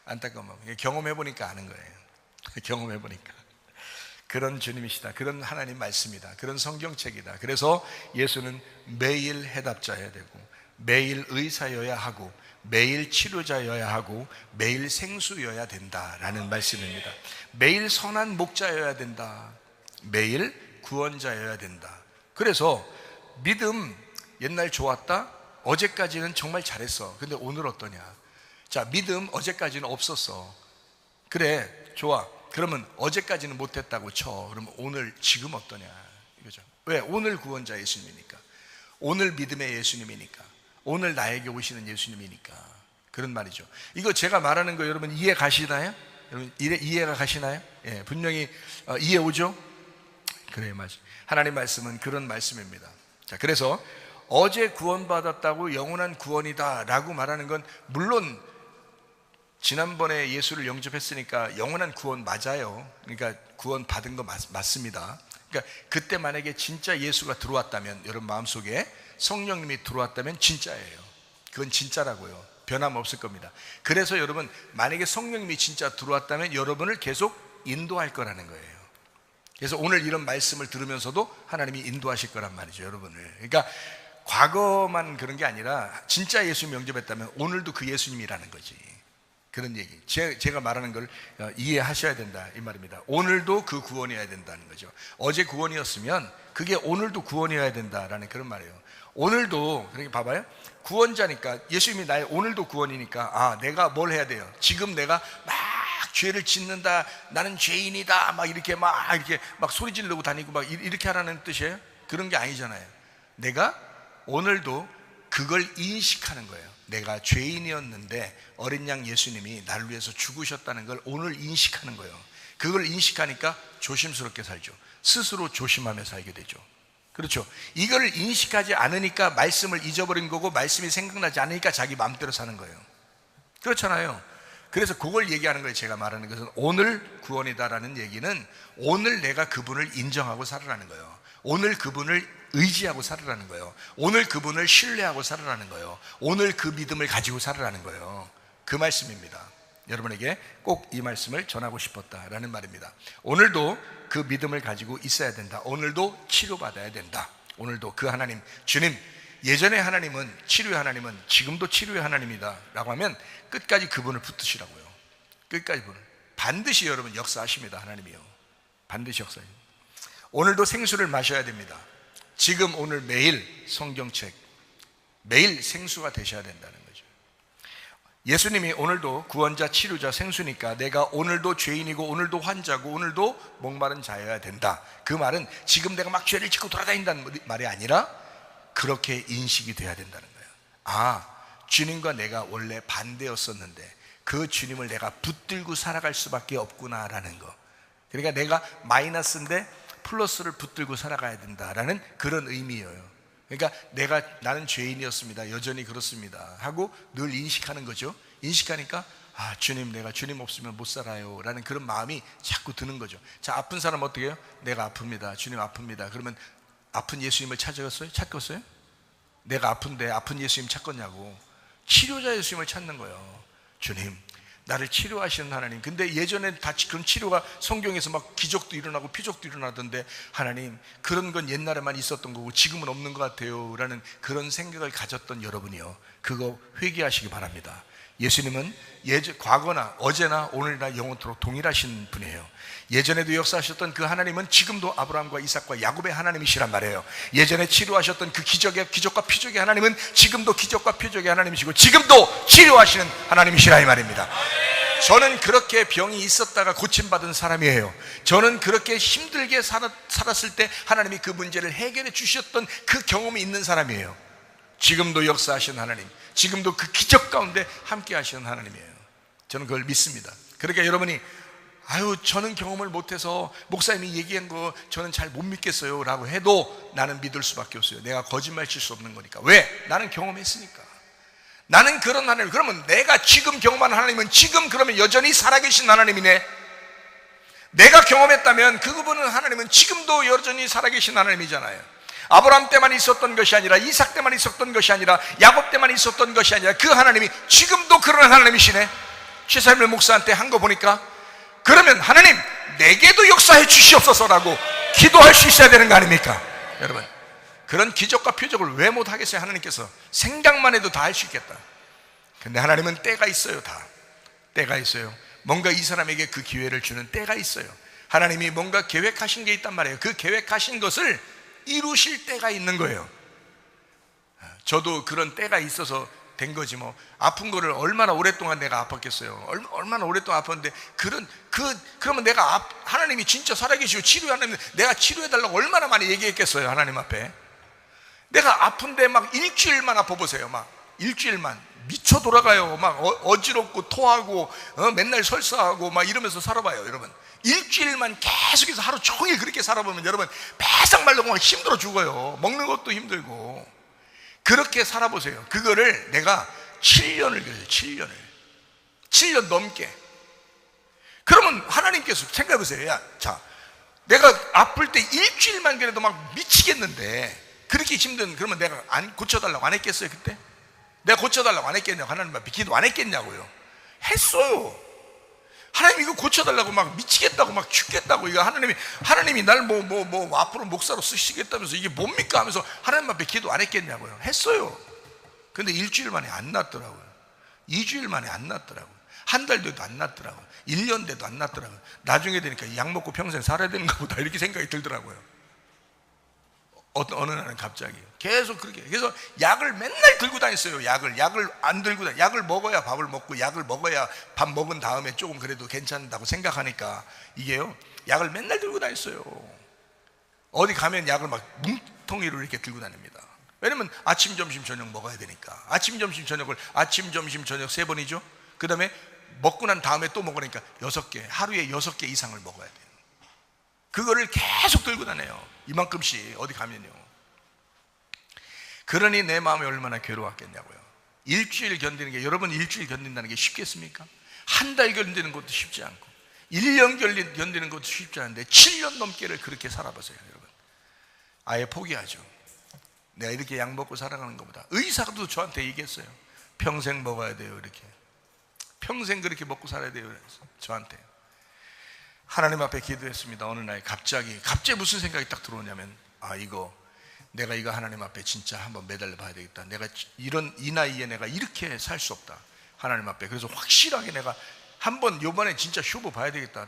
Speaker 1: 안타까운 마음. 경험해보니까 아는 거예요. 경험해보니까 그런 주님이시다, 그런 하나님 말씀이다, 그런 성경책이다. 그래서 예수는 매일 해답자여야 되고, 매일 의사여야 하고, 매일 치료자여야 하고, 매일 생수여야 된다라는 말씀입니다. 매일 선한 목자여야 된다, 매일 구원자여야 된다. 그래서 믿음, 옛날 좋았다, 어제까지는 정말 잘했어. 근데 오늘 어떠냐? 자, 믿음 어제까지는 없었어. 그래, 좋아. 그러면 어제까지는 못했다고 쳐. 그러면 오늘, 지금 어떠냐 이거죠. 왜? 오늘 구원자 예수님이니까, 오늘 믿음의 예수님이니까, 오늘 나에게 오시는 예수님이니까. 그런 말이죠. 이거 제가 말하는 거 여러분 이해 가시나요? 여러분 이해가 가시나요? 예, 분명히 이해 오죠? 그래요, 맞아요. 하나님 말씀은 그런 말씀입니다. 자, 그래서 어제 구원받았다고 영원한 구원이다 라고 말하는 건, 물론 지난번에 예수를 영접했으니까 영원한 구원 맞아요. 그러니까 구원 받은 거 맞습니다. 그러니까 그때 만약에 진짜 예수가 들어왔다면, 여러분 마음속에 성령님이 들어왔다면 진짜예요. 그건 진짜라고요. 변함없을 겁니다. 그래서 여러분, 만약에 성령님이 진짜 들어왔다면 여러분을 계속 인도할 거라는 거예요. 그래서 오늘 이런 말씀을 들으면서도 하나님이 인도하실 거란 말이죠, 여러분을. 그러니까 과거만 그런 게 아니라 진짜 예수님 영접했다면 오늘도 그 예수님이라는 거지. 그런 얘기, 제가 말하는 걸 이해하셔야 된다 이 말입니다. 오늘도 그 구원이어야 된다는 거죠. 어제 구원이었으면 그게 오늘도 구원이어야 된다라는 그런 말이에요. 오늘도, 그러니까 봐봐요, 구원자니까 예수님이 나의 오늘도 구원이니까, 아, 내가 뭘 해야 돼요? 지금 내가 막 죄를 짓는다, 나는 죄인이다, 막 이렇게 막 소리 지르고 다니고 막 이렇게 하라는 뜻이에요? 그런 게 아니잖아요. 내가 오늘도 그걸 인식하는 거예요. 내가 죄인이었는데 어린 양 예수님이 나를 위해서 죽으셨다는 걸 오늘 인식하는 거예요. 그걸 인식하니까 조심스럽게 살죠. 스스로 조심하며 살게 되죠. 그렇죠. 이걸 인식하지 않으니까 말씀을 잊어버린 거고, 말씀이 생각나지 않으니까 자기 마음대로 사는 거예요. 그렇잖아요. 그래서 그걸 얘기하는 거예요. 제가 말하는 것은 오늘 구원이다라는 얘기는 오늘 내가 그분을 인정하고 살아라는 거예요. 오늘 그분을 의지하고 살아라는 거예요. 오늘 그분을 신뢰하고 살아라는 거예요. 오늘 그 믿음을 가지고 살아라는 거예요. 그 말씀입니다. 여러분에게 꼭 이 말씀을 전하고 싶었다라는 말입니다. 오늘도 그 믿음을 가지고 있어야 된다. 오늘도 치료받아야 된다. 오늘도 그 하나님, 주님, 예전의 하나님은, 치료의 하나님은 지금도 치료의 하나님이다 라고 하면 끝까지 그분을 붙드시라고요. 끝까지 분을. 반드시 여러분 역사하십니다. 하나님이요, 반드시 역사합니다. 오늘도 생수를 마셔야 됩니다. 지금 오늘 매일 성경책, 매일 생수가 되셔야 된다는 거죠. 예수님이 오늘도 구원자, 치료자, 생수니까 내가 오늘도 죄인이고 오늘도 환자고 오늘도 목마른 자여야 된다. 그 말은 지금 내가 막 죄를 짓고 돌아다닌다는 말이 아니라 그렇게 인식이 돼야 된다는 거예요. 아, 주님과 내가 원래 반대였었는데 그 주님을 내가 붙들고 살아갈 수밖에 없구나라는 거. 그러니까 내가 마이너스인데 플러스를 붙들고 살아가야 된다라는 그런 의미예요. 그러니까 나는 죄인이었습니다, 여전히 그렇습니다 하고 늘 인식하는 거죠. 인식하니까, 아, 주님, 내가 주님 없으면 못 살아요 라는 그런 마음이 자꾸 드는 거죠. 자, 아픈 사람 어떻게 해요? 내가 아픕니다, 주님 아픕니다. 그러면 아픈 예수님을 찾았어요? 찾겠어요? 내가 아픈데 아픈 예수님 찾겠냐고. 치료자 예수님을 찾는 거예요. 주님, 나를 치료하시는 하나님. 근데 예전엔 다 그런 치료가 성경에서 막 기적도 일어나고 피적도 일어나던데, 하나님, 그런 건 옛날에만 있었던 거고 지금은 없는 것 같아요 라는 그런 생각을 가졌던 여러분이요, 그거 회개하시기 바랍니다. 예수님은 과거나 어제나 오늘이나 영원토록 동일하신 분이에요. 예전에도 역사하셨던 그 하나님은 지금도 아브라함과 이삭과 야곱의 하나님이시란 말이에요. 예전에 치료하셨던 그 기적과 표적의 하나님은 지금도 기적과 표적의 하나님이시고 지금도 치료하시는 하나님이시라 이 말입니다. 저는 그렇게 병이 있었다가 고침받은 사람이에요. 저는 그렇게 힘들게 살았을 때 하나님이 그 문제를 해결해 주셨던 그 경험이 있는 사람이에요. 지금도 역사하시는 하나님, 지금도 그 기적 가운데 함께 하시는 하나님이에요. 저는 그걸 믿습니다. 그러니까 여러분이, 아유, 저는 경험을 못해서 목사님이 얘기한 거 저는 잘 못 믿겠어요 라고 해도 나는 믿을 수밖에 없어요. 내가 거짓말 칠 수 없는 거니까. 왜? 나는 경험했으니까. 나는 그런 하나님. 그러면 내가 지금 경험한 하나님은 지금 그러면 여전히 살아계신 하나님이네. 내가 경험했다면 그분은, 하나님은 지금도 여전히 살아계신 하나님이잖아요. 아브라함 때만 있었던 것이 아니라, 이삭 때만 있었던 것이 아니라, 야곱 때만 있었던 것이 아니라, 그 하나님이 지금도 그런 하나님이시네. 최사일 목사한테 한 거 보니까, 그러면 하나님 내게도 역사해 주시옵소서라고 기도할 수 있어야 되는 거 아닙니까? 여러분, 그런 기적과 표적을 왜 못하겠어요? 하나님께서 생각만 해도 다 할 수 있겠다. 근데 하나님은 때가 있어요. 다 때가 있어요. 뭔가 이 사람에게 그 기회를 주는 때가 있어요. 하나님이 뭔가 계획하신 게 있단 말이에요. 그 계획하신 것을 이루실 때가 있는 거예요. 저도 그런 때가 있어서 된 거지 뭐. 아픈 거를 얼마나 오랫동안 내가 아팠겠어요. 얼마나 오랫동안 아팠는데, 그러면 하나님이 진짜 살아계시고 치료하는, 내가 치료해달라고 얼마나 많이 얘기했겠어요, 하나님 앞에. 내가 아픈데 막 일주일만 아파보세요. 막 일주일만 미쳐 돌아가요. 막 어지럽고 토하고 맨날 설사하고 막 이러면서 살아봐요. 여러분, 일주일만 계속해서 하루 종일 그렇게 살아보면 여러분 바싹 말르고 막 힘들어 죽어요. 먹는 것도 힘들고. 그렇게 살아보세요. 그거를 내가 7년을 그랬어요. 7년 넘게. 그러면 하나님께서 생각해보세요. 야, 자, 내가 아플 때 일주일만 그래도 막 미치겠는데, 그렇게 힘든, 그러면 내가 안 고쳐달라고 안 했겠어요? 그때? 내가 고쳐달라고 안 했겠냐고, 하나님 앞에 기도 안 했겠냐고요. 했어요. 하나님 이거 고쳐달라고 막 미치겠다고 막 죽겠다고, 이거 하나님이 날 앞으로 목사로 쓰시겠다면서 이게 뭡니까 하면서 하나님 앞에 기도 안 했겠냐고요. 했어요. 근데 일주일 만에 안 낫더라고요. 2주일 만에 안 낫더라고요. 한 달 돼도 안 낫더라고요. 1년 돼도 안 낫더라고요. 나중에 되니까 약 먹고 평생 살아야 되는가 보다, 이렇게 생각이 들더라고요. 어느 날은 갑자기 계속 그렇게. 그래서 약을 맨날 들고 다녔어요. 약을 안 들고 다녔어요. 약을 먹어야 밥을 먹고, 약을 먹어야 밥 먹은 다음에 조금 그래도 괜찮다고 생각하니까, 이게요, 약을 맨날 들고 다녔어요. 어디 가면 약을 막 뭉텅이로 이렇게 들고 다닙니다. 왜냐면 아침 점심 저녁 먹어야 되니까. 아침 점심 저녁을, 아침 점심 저녁 3번이죠. 그 다음에 먹고 난 다음에 또 먹으니까 6개, 하루에 6개 이상을 먹어야 돼요. 그거를 계속 들고 다녀요. 이만큼씩 어디 가면요. 그러니 내 마음이 얼마나 괴로웠겠냐고요. 일주일 견디는 게, 여러분 일주일 견딘다는 게 쉽겠습니까? 한 달 견디는 것도 쉽지 않고, 1년 견디는 것도 쉽지 않은데 7년 넘게를 그렇게 살아보세요. 여러분, 아예 포기하죠. 내가 이렇게 약 먹고 살아가는 것보다. 의사도 저한테 얘기했어요. 평생 먹어야 돼요. 이렇게 평생 그렇게 먹고 살아야 돼요. 저한테. 하나님 앞에 기도했습니다. 어느 날 갑자기 무슨 생각이 딱 들어오냐면, 내가 이거 하나님 앞에 진짜 한번 매달려 봐야 되겠다. 내가 이 나이에 내가 이렇게 살 수 없다, 하나님 앞에. 그래서 확실하게 내가 한번 요번에 진짜 쇼부 봐야 되겠다.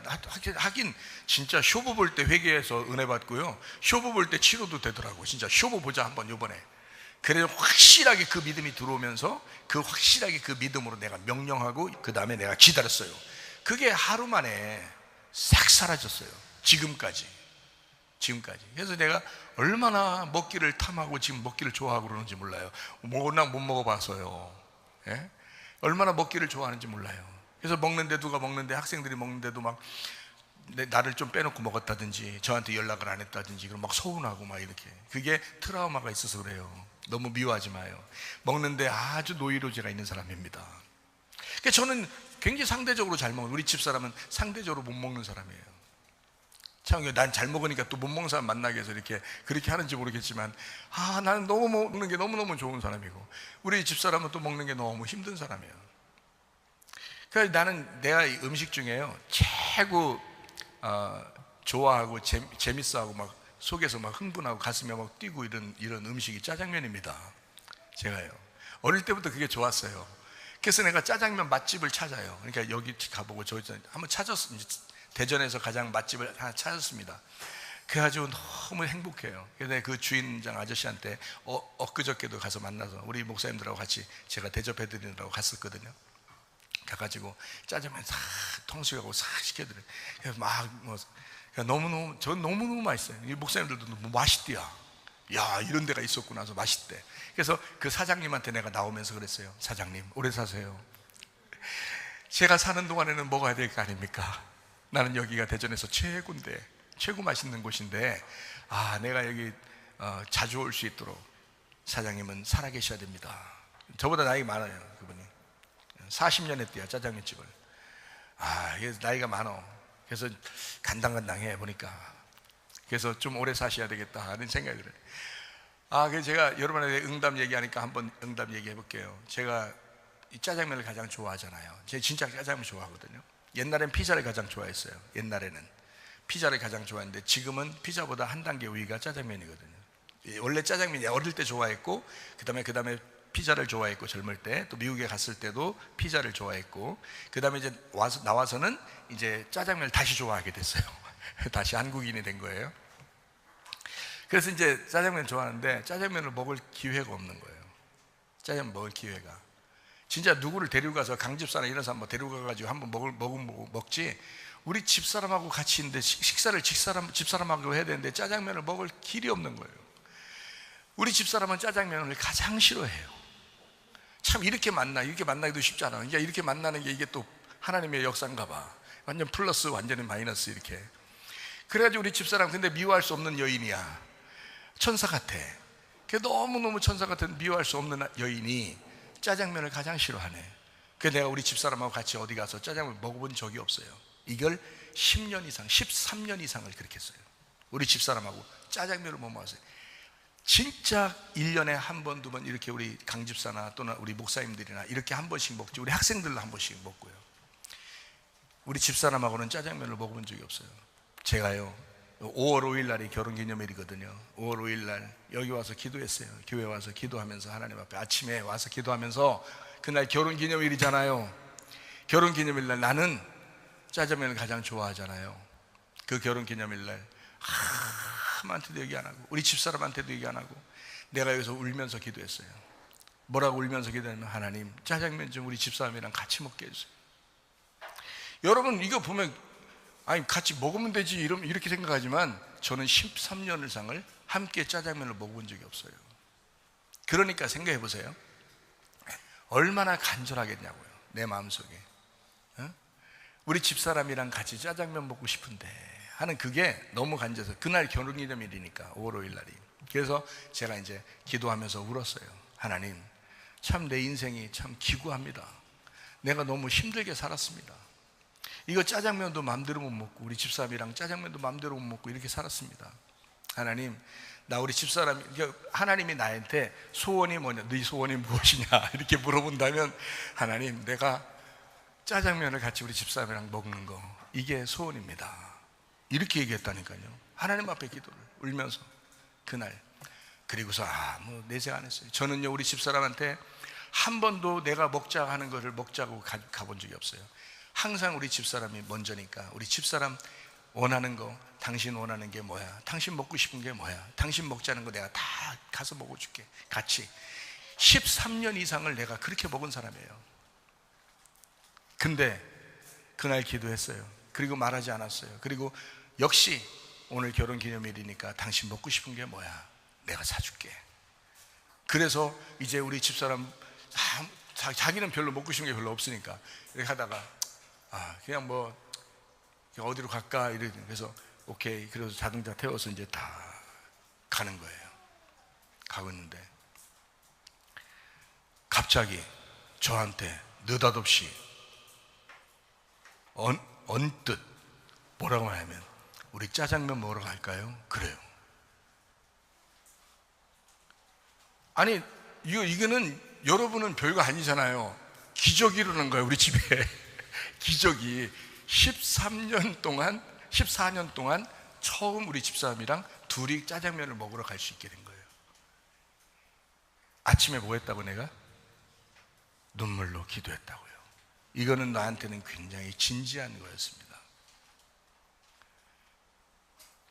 Speaker 1: 하긴 진짜 쇼부 볼 때 회개해서 은혜 받고요, 쇼부 볼 때 치료도 되더라고. 진짜 쇼부 보자 한번 요번에. 그래서 확실하게 그 믿음이 들어오면서, 확실하게 그 믿음으로 내가 명령하고, 그 다음에 내가 기다렸어요. 그게 하루 만에 싹 사라졌어요. 지금까지. 그래서 내가 얼마나 먹기를 탐하고 지금 먹기를 좋아하고 그러는지 몰라요. 워낙 못 먹어봐서요. 예? 얼마나 먹기를 좋아하는지 몰라요. 그래서 먹는데, 누가 먹는데, 학생들이 먹는데도 막 나를 좀 빼놓고 먹었다든지, 저한테 연락을 안 했다든지, 그럼 막 서운하고 막 이렇게. 그게 트라우마가 있어서 그래요. 너무 미워하지 마요. 먹는데 아주 노이로제가 있는 사람입니다. 그러니까 저는 굉장히 상대적으로 잘 먹어요. 우리 집사람은 상대적으로 못 먹는 사람이에요. 참, 난 잘 먹으니까 또 못 먹는 사람 만나게 해서 그렇게 하는지 모르겠지만, 나는 너무 먹는 게 너무너무 좋은 사람이고, 우리 집사람은 또 먹는 게 너무 힘든 사람이에요. 그래서 나는 내가 음식 중에요, 최고 좋아하고 재밌어하고 막 속에서 막 흥분하고 가슴이 막 뛰고 이런 음식이 짜장면입니다. 제가요, 어릴 때부터 그게 좋았어요. 그래서 내가 짜장면 맛집을 찾아요. 그러니까 여기 가보고 저기 한번 찾았어요. 대전에서 가장 맛집을 하나 찾았습니다. 그래가지고 너무 행복해요. 그래서 그 주인장 아저씨한테 엊그저께도 가서 만나서 우리 목사님들하고 같이 제가 대접해드리느라고 갔었거든요. 가가지고 짜장면 싹 통수하고 싹 시켜드려요. 그래서 전 너무너무 맛있어요. 이 목사님들도 너무 맛있대요. 야, 이런 데가 있었구나 해서 맛있대. 그래서 그 사장님한테 내가 나오면서 그랬어요. 사장님, 오래 사세요. 제가 사는 동안에는 먹어야 될 거 아닙니까? 나는 여기가 대전에서 최고인데, 최고 맛있는 곳인데, 내가 여기 자주 올 수 있도록 사장님은 살아계셔야 됩니다. 저보다 나이가 많아요. 그분이 40년 했대요, 짜장면집을. 그래서 나이가 많어. 그래서 간당간당해 보니까. 그래서 좀 오래 사셔야 되겠다 하는 생각이 들어요. 그래서 제가 여러분한테 응답 얘기하니까 한번 응답 얘기해 볼게요. 제가 이 짜장면을 가장 좋아하잖아요. 제가 진짜 짜장면 좋아하거든요. 옛날엔 피자를 가장 좋아했어요. 옛날에는 피자를 가장 좋아했는데 지금은 피자보다 한 단계 위가 짜장면이거든요. 원래 짜장면이 어릴 때 좋아했고 그 다음에 피자를 좋아했고, 젊을 때 또 미국에 갔을 때도 피자를 좋아했고, 그 다음에 이제 나와서는 이제 짜장면을 다시 좋아하게 됐어요. 다시 한국인이 된 거예요. 그래서 이제 짜장면 좋아하는데 짜장면을 먹을 기회가 없는 거예요. 짜장면 먹을 기회가. 진짜 누구를 데리고 가서 강집사나 이런 사람 데리고 가가지고 한번 먹지, 우리 집사람하고 같이 있는데 식사를 집사람하고 해야 되는데 짜장면을 먹을 길이 없는 거예요. 우리 집사람은 짜장면을 가장 싫어해요. 참 이렇게 만나기도 쉽지 않아. 이렇게 만나는 게 이게 또 하나님의 역사인가 봐. 완전 플러스 완전히 마이너스 이렇게. 그래가지고 우리 집사람 근데 미워할 수 없는 여인이야. 천사 같아. 너무너무 천사 같은 미워할 수 없는 여인이 짜장면을 가장 싫어하네. 그래서 내가 우리 집사람하고 같이 어디 가서 짜장면 먹어본 적이 없어요. 이걸 10년 이상 13년 이상을 그렇게 했어요. 우리 집사람하고 짜장면을 못 먹었어요. 진짜 1년에 한 번, 두 번 이렇게 우리 강집사나 또는 우리 목사님들이나 이렇게 한 번씩 먹지, 우리 학생들도 한 번씩 먹고요. 우리 집사람하고는 짜장면을 먹어본 적이 없어요. 제가요 5월 5일 날이 결혼기념일이거든요. 5월 5일 날 여기 와서 기도했어요. 교회 와서 기도하면서 하나님 앞에 아침에 와서 기도하면서, 그날 결혼기념일이잖아요. 결혼기념일 날 나는 짜장면을 가장 좋아하잖아요. 그 결혼기념일 날 한테도 얘기 안 하고 우리 집사람한테도 얘기 안 하고 내가 여기서 울면서 기도했어요. 뭐라고 울면서 기도하면, 하나님 짜장면 좀 우리 집사람이랑 같이 먹게 해주세요. 여러분 이거 보면 같이 먹으면 되지 이렇게 생각하지만 저는 13년 이상을 함께 짜장면을 먹어본 적이 없어요. 그러니까 생각해 보세요. 얼마나 간절하겠냐고요, 내 마음속에. 우리 집사람이랑 같이 짜장면 먹고 싶은데 하는 그게 너무 간절해서, 그날 결혼기념일이니까 5월 5일 날이. 그래서 제가 이제 기도하면서 울었어요. 하나님, 참 내 인생이 참 기구합니다. 내가 너무 힘들게 살았습니다. 이거 짜장면도 마음대로 못 먹고 우리 집사람이랑 짜장면도 마음대로 못 먹고 이렇게 살았습니다. 하나님, 나 우리 집사람이, 하나님이 나한테 소원이 뭐냐, 네 소원이 무엇이냐 이렇게 물어본다면, 하나님 내가 짜장면을 같이 우리 집사람이랑 먹는 거, 이게 소원입니다. 이렇게 얘기했다니까요. 하나님 앞에 기도를 울면서 그날. 그리고서 내색 안 했어요. 저는요 우리 집사람한테 한 번도 내가 먹자 하는 거를 먹자고 가본 적이 없어요. 항상 우리 집사람이 먼저니까, 우리 집사람 원하는 거, 당신 원하는 게 뭐야, 당신 먹고 싶은 게 뭐야, 당신 먹자는 거 내가 다 가서 먹어줄게. 같이 13년 이상을 내가 그렇게 먹은 사람이에요. 근데 그날 기도했어요. 그리고 말하지 않았어요. 그리고 역시 오늘 결혼기념일이니까 당신 먹고 싶은 게 뭐야, 내가 사줄게. 그래서 이제 우리 집사람 자기는 별로 먹고 싶은 게 별로 없으니까 이렇게 하다가 그냥 뭐 어디로 갈까 이러더니, 그래서 오케이, 그래서 자동차 태워서 이제 다 가는 거예요. 가고 있는데 갑자기 저한테 느닷없이 언뜻 뭐라고 하냐면, 우리 짜장면 먹으러 갈까요? 그래요. 아니 이거는 여러분은 별거 아니잖아요. 기적이 일어난 거예요 우리 집에. 기적이. 14년 동안 처음 우리 집사람이랑 둘이 짜장면을 먹으러 갈 수 있게 된 거예요. 아침에 뭐 했다고? 내가 눈물로 기도했다고요. 이거는 나한테는 굉장히 진지한 거였습니다.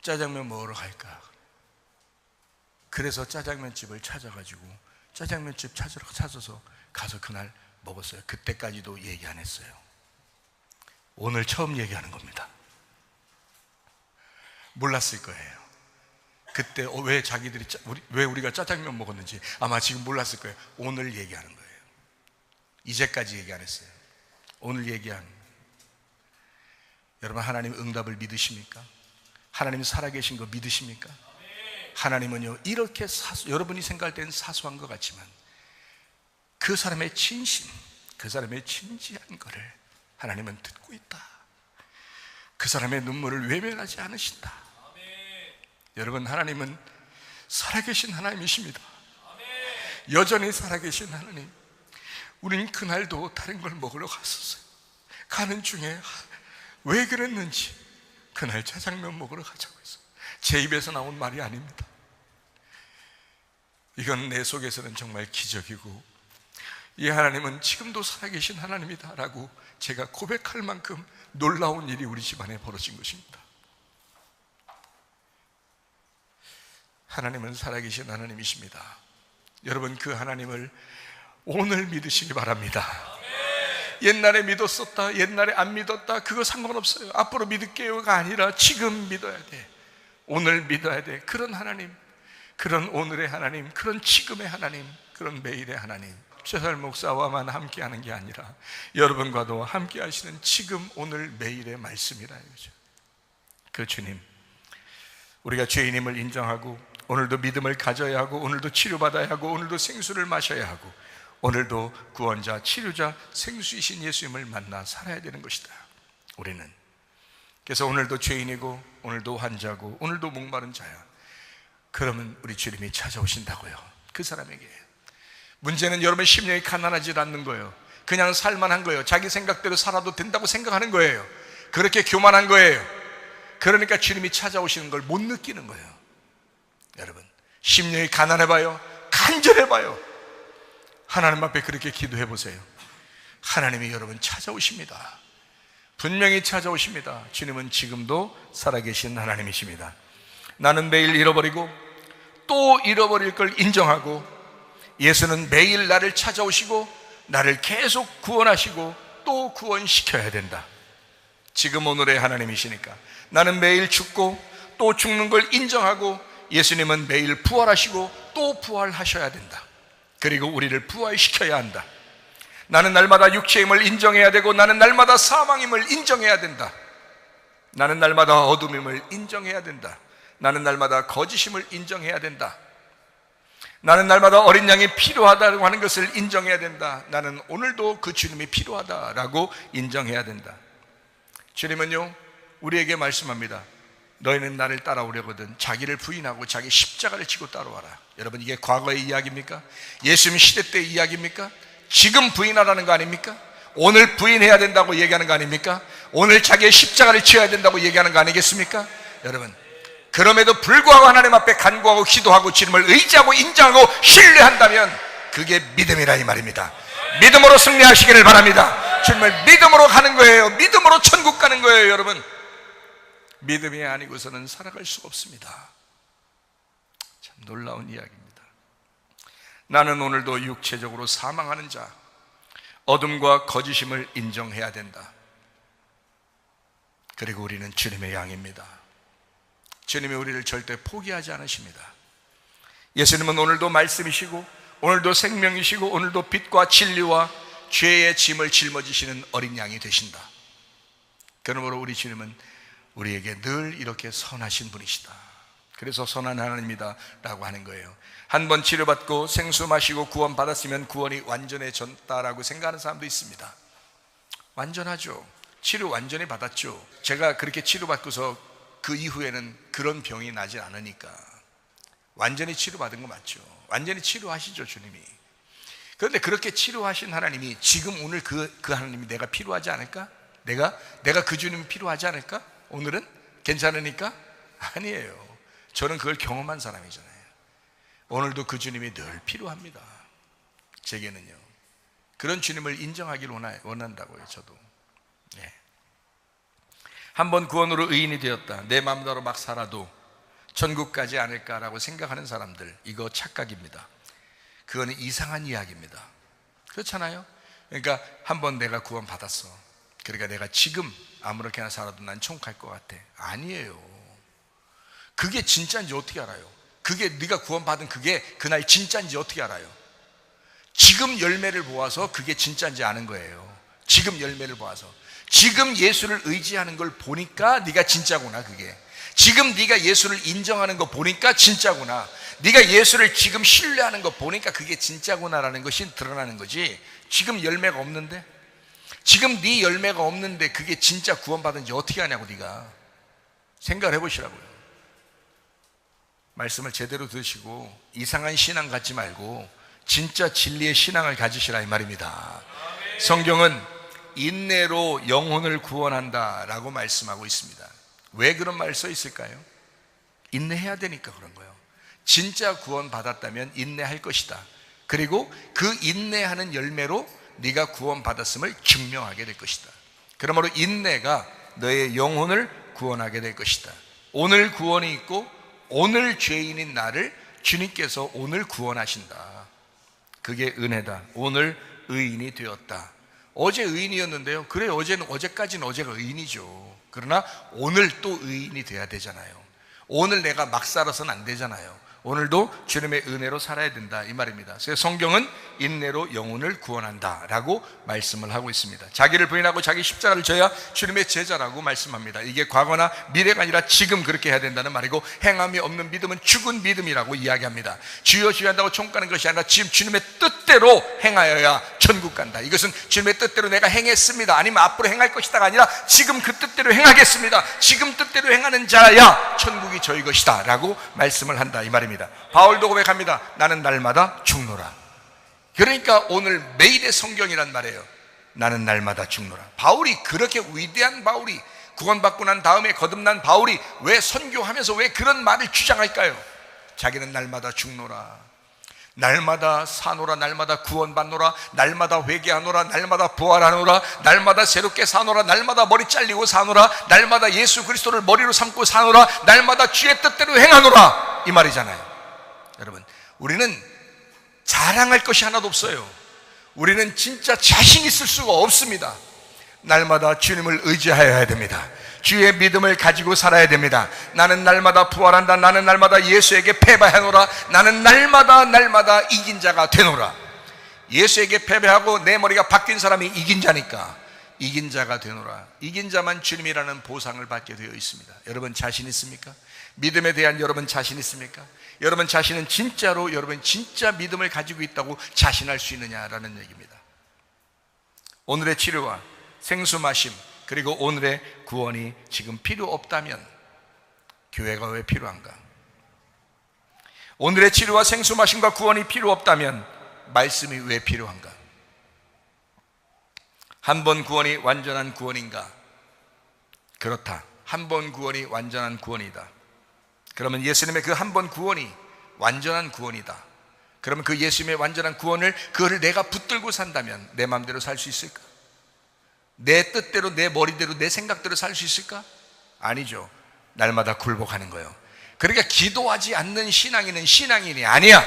Speaker 1: 짜장면 먹으러 갈까? 그래서 짜장면집을 찾아가지고 짜장면집 찾아서 가서 그날 먹었어요. 그때까지도 얘기 안 했어요. 오늘 처음 얘기하는 겁니다. 몰랐을 거예요. 그때 왜 우리가 짜장면 먹었는지 아마 지금 몰랐을 거예요. 오늘 얘기하는 거예요. 이제까지 얘기 안 했어요. 오늘 얘기한. 여러분, 하나님 응답을 믿으십니까? 하나님 살아계신 거 믿으십니까? 하나님은요 이렇게 여러분이 생각할 때는 사소한 것 같지만 그 사람의 진심, 그 사람의 진지한 거를 하나님은 듣고 있다. 그 사람의 눈물을 외면하지 않으신다. 여러분, 하나님은 살아계신 하나님이십니다. 여전히 살아계신 하나님. 우린 그날도 다른 걸 먹으러 갔었어요. 가는 중에 왜 그랬는지 그날 짜장면 먹으러 가자고 했어요. 제 입에서 나온 말이 아닙니다. 이건 내 속에서는 정말 기적이고, 이 하나님은 지금도 살아계신 하나님이다 라고 제가 고백할 만큼 놀라운 일이 우리 집안에 벌어진 것입니다. 하나님은 살아계신 하나님이십니다. 여러분, 그 하나님을 오늘 믿으시기 바랍니다. 옛날에 믿었었다, 옛날에 안 믿었다, 그거 상관없어요. 앞으로 믿을게요가 아니라 지금 믿어야 돼. 오늘 믿어야 돼. 그런 하나님, 그런 오늘의 하나님, 그런 지금의 하나님, 그런 매일의 하나님. 최설 목사와만 함께하는 게 아니라 여러분과도 함께하시는 지금 오늘 매일의 말씀이라 이거죠. 그 주님, 우리가 죄인임을 인정하고 오늘도 믿음을 가져야 하고, 오늘도 치료받아야 하고, 오늘도 생수를 마셔야 하고, 오늘도 구원자, 치료자, 생수이신 예수님을 만나 살아야 되는 것이다, 우리는. 그래서 오늘도 죄인이고, 오늘도 환자고, 오늘도 목마른 자야. 그러면 우리 주님이 찾아오신다고요, 그 사람에게. 문제는 여러분 심령이 가난하지 않는 거예요. 그냥 살만한 거예요. 자기 생각대로 살아도 된다고 생각하는 거예요. 그렇게 교만한 거예요. 그러니까 주님이 찾아오시는 걸 못 느끼는 거예요. 여러분, 심령이 가난해봐요, 간절해봐요. 하나님 앞에 그렇게 기도해보세요. 하나님이 여러분 찾아오십니다. 분명히 찾아오십니다. 주님은 지금도 살아계신 하나님이십니다. 나는 매일 잃어버리고 또 잃어버릴 걸 인정하고, 예수는 매일 나를 찾아오시고 나를 계속 구원하시고 또 구원시켜야 된다. 지금 오늘의 하나님이시니까 나는 매일 죽고 또 죽는 걸 인정하고, 예수님은 매일 부활하시고 또 부활하셔야 된다. 그리고 우리를 부활시켜야 한다. 나는 날마다 육체의 힘을 인정해야 되고, 나는 날마다 사망임을 인정해야 된다. 나는 날마다 어둠임을 인정해야 된다. 나는 날마다 거짓임을 인정해야 된다. 나는 날마다 어린 양이 필요하다고 하는 것을 인정해야 된다. 나는 오늘도 그 주님이 필요하다라고 인정해야 된다. 주님은요, 우리에게 말씀합니다. 너희는 나를 따라오려거든 자기를 부인하고 자기 십자가를 지고 따라와라. 여러분, 이게 과거의 이야기입니까? 예수님 시대 때의 이야기입니까? 지금 부인하라는 거 아닙니까? 오늘 부인해야 된다고 얘기하는 거 아닙니까? 오늘 자기의 십자가를 지어야 된다고 얘기하는 거 아니겠습니까? 여러분, 그럼에도 불구하고 하나님 앞에 간구하고 기도하고 주님을 의지하고 인정하고 신뢰한다면 그게 믿음이라 이 말입니다. 믿음으로 승리하시기를 바랍니다. 주님을 믿음으로 가는 거예요. 믿음으로 천국 가는 거예요. 여러분, 믿음이 아니고서는 살아갈 수가 없습니다. 참 놀라운 이야기입니다. 나는 오늘도 육체적으로 사망하는 자, 어둠과 거짓임을 인정해야 된다. 그리고 우리는 주님의 양입니다. 주님이 우리를 절대 포기하지 않으십니다. 예수님은 오늘도 말씀이시고, 오늘도 생명이시고, 오늘도 빛과 진리와 죄의 짐을 짊어지시는 어린 양이 되신다. 그러므로 우리 주님은 우리에게 늘 이렇게 선하신 분이시다. 그래서 선한 하나님이다 라고 하는 거예요. 한 번 치료받고 생수 마시고 구원 받았으면 구원이 완전해졌다라고 생각하는 사람도 있습니다. 완전하죠. 치료 완전히 받았죠. 제가 그렇게 치료받고서 그 이후에는 그런 병이 나지 않으니까 완전히 치료받은 거 맞죠. 완전히 치료하시죠, 주님이. 그런데 그렇게 치료하신 하나님이 지금 오늘 그 하나님이 내가 필요하지 않을까? 내가 그 주님이 필요하지 않을까? 오늘은 괜찮으니까? 아니에요. 저는 그걸 경험한 사람이잖아요. 오늘도 그 주님이 늘 필요합니다. 제게는요. 그런 주님을 인정하기를 원한다고요, 저도. 네. 한번 구원으로 의인이 되었다, 내 마음대로 막 살아도 천국 가지 않을까라고 생각하는 사람들, 이거 착각입니다. 그거는 이상한 이야기입니다. 그렇잖아요. 그러니까 한번 내가 구원 받았어, 그러니까 내가 지금 아무렇게나 살아도 난 천국 갈 것 같아. 아니에요. 그게 진짜인지 어떻게 알아요? 그게 네가 구원 받은 그게 그날 진짜인지 어떻게 알아요? 지금 열매를 보아서 그게 진짜인지 아는 거예요. 지금 열매를 보아서, 지금 예수를 의지하는 걸 보니까 네가 진짜구나. 그게 지금 네가 예수를 인정하는 거 보니까 진짜구나. 네가 예수를 지금 신뢰하는 거 보니까 그게 진짜구나라는 것이 드러나는 거지. 지금 열매가 없는데, 지금 네 열매가 없는데 그게 진짜 구원받은지 어떻게 하냐고. 네가 생각을 해보시라고요. 말씀을 제대로 들으시고 이상한 신앙 갖지 말고 진짜 진리의 신앙을 가지시라 이 말입니다. 성경은 인내로 영혼을 구원한다 라고 말씀하고 있습니다. 왜 그런 말 써 있을까요? 인내해야 되니까 그런 거예요. 진짜 구원 받았다면 인내할 것이다. 그리고 그 인내하는 열매로 네가 구원 받았음을 증명하게 될 것이다. 그러므로 인내가 너의 영혼을 구원하게 될 것이다. 오늘 구원이 있고 오늘 죄인인 나를 주님께서 오늘 구원하신다. 그게 은혜다. 오늘 의인이 되었다. 어제 의인이었는데요. 그래, 어제까지는 어제가 의인이죠. 그러나 오늘 또 의인이 돼야 되잖아요. 오늘 내가 막 살아서는 안 되잖아요. 오늘도 주님의 은혜로 살아야 된다 이 말입니다. 그래서 성경은 인내로 영혼을 구원한다 라고 말씀을 하고 있습니다. 자기를 부인하고 자기 십자가를 져야 주님의 제자라고 말씀합니다. 이게 과거나 미래가 아니라 지금 그렇게 해야 된다는 말이고, 행함이 없는 믿음은 죽은 믿음이라고 이야기합니다. 주여 주여 한다고 천국 가는 것이 아니라 지금 주님의 뜻대로 행하여야 천국 간다. 이것은 주님의 뜻대로 내가 행했습니다, 아니면 앞으로 행할 것이다가 아니라 지금 그 뜻대로 행하겠습니다, 지금 뜻대로 행하는 자야 천국이 저희 것이다 라고 말씀을 한다 이 말입니다. 바울도 고백합니다. 나는 날마다 죽노라. 그러니까 오늘 매일의 성경이란 말이에요. 나는 날마다 죽노라. 바울이 그렇게 위대한 바울이, 구원받고 난 다음에 거듭난 바울이 왜 선교하면서 왜 그런 말을 주장할까요? 자기는 날마다 죽노라, 날마다 사노라, 날마다 구원받노라, 날마다 회개하노라, 날마다 부활하노라, 날마다 새롭게 사노라, 날마다 머리 잘리고 사노라, 날마다 예수 그리스도를 머리로 삼고 사노라, 날마다 주의 뜻대로 행하노라 이 말이잖아요. 여러분, 우리는 자랑할 것이 하나도 없어요. 우리는 진짜 자신 있을 수가 없습니다. 날마다 주님을 의지하여야 됩니다. 주의 믿음을 가지고 살아야 됩니다. 나는 날마다 부활한다. 나는 날마다 예수에게 패배하노라. 나는 날마다 이긴 자가 되노라. 예수에게 패배하고 내 머리가 바뀐 사람이 이긴 자니까 이긴 자가 되노라. 이긴 자만 주님이라는 보상을 받게 되어 있습니다. 여러분 자신 있습니까? 믿음에 대한 여러분 자신 있습니까? 여러분 자신은 진짜로 여러분 진짜 믿음을 가지고 있다고 자신할 수 있느냐라는 얘기입니다. 오늘의 치료와 생수마심 그리고 오늘의 구원이 지금 필요 없다면 교회가 왜 필요한가? 오늘의 치료와 생수마심과 구원이 필요 없다면 말씀이 왜 필요한가? 한 번 구원이 완전한 구원인가? 그렇다. 한 번 구원이 완전한 구원이다. 그러면 예수님의 그 한 번 구원이 완전한 구원이다. 그러면 그 예수님의 완전한 구원을 그거를 내가 붙들고 산다면 내 마음대로 살 수 있을까? 내 뜻대로, 내 머리대로, 내 생각대로 살 수 있을까? 아니죠. 날마다 굴복하는 거예요. 그러니까 기도하지 않는 신앙인은 신앙인이 아니야.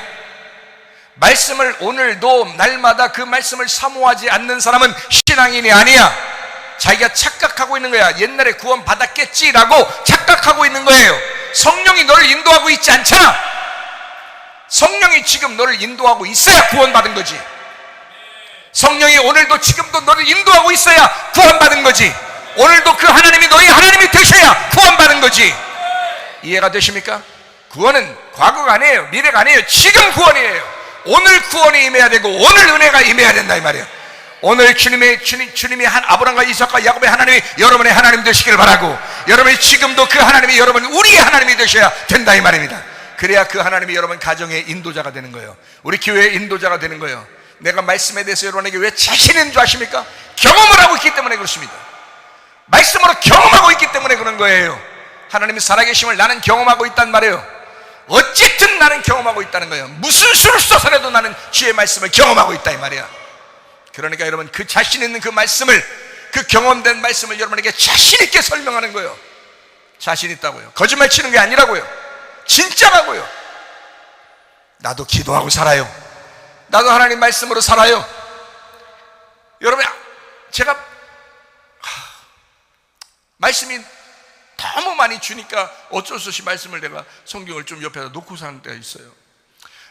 Speaker 1: 말씀을 오늘도 날마다 그 말씀을 사모하지 않는 사람은 신앙인이 아니야. 자기가 착각하고 있는 거야. 옛날에 구원 받았겠지라고 착각하고 있는 거예요. 성령이 너를 인도하고 있지 않잖아. 성령이 지금 너를 인도하고 있어야 구원받은 거지. 성령이 오늘도 지금도 너를 인도하고 있어야 구원받은 거지. 오늘도 그 하나님이 너희 하나님이 되셔야 구원받은 거지. 이해가 되십니까? 구원은 과거가 아니에요, 미래가 아니에요, 지금 구원이에요. 오늘 구원이 임해야 되고 오늘 은혜가 임해야 된다 이 말이에요. 오늘 주님이 한 아브라함과 이삭과 야곱의 하나님이 여러분의 하나님 되시길 바라고, 여러분이 지금도 그 하나님이 여러분 우리의 하나님이 되셔야 된다 이 말입니다. 그래야 그 하나님이 여러분 가정의 인도자가 되는 거예요. 우리 교회의 인도자가 되는 거예요. 내가 말씀에 대해서 여러분에게 왜 자신 있는 줄 아십니까? 경험을 하고 있기 때문에 그렇습니다. 말씀으로 경험하고 있기 때문에 그런 거예요. 하나님의 살아계심을 나는 경험하고 있단 말이에요. 어쨌든 나는 경험하고 있다는 거예요. 무슨 수를 써서라도 나는 주의 말씀을 경험하고 있다 이 말이야. 그러니까 여러분 그 자신 있는 그 말씀을, 그 경험된 말씀을 여러분에게 자신 있게 설명하는 거예요. 자신 있다고요. 거짓말 치는 게 아니라고요. 진짜라고요. 나도 기도하고 살아요. 나도 하나님 말씀으로 살아요. 여러분, 제가 말씀이 너무 많이 주니까 어쩔 수 없이 말씀을 내가 성경을 좀 옆에다 놓고 사는 때가 있어요.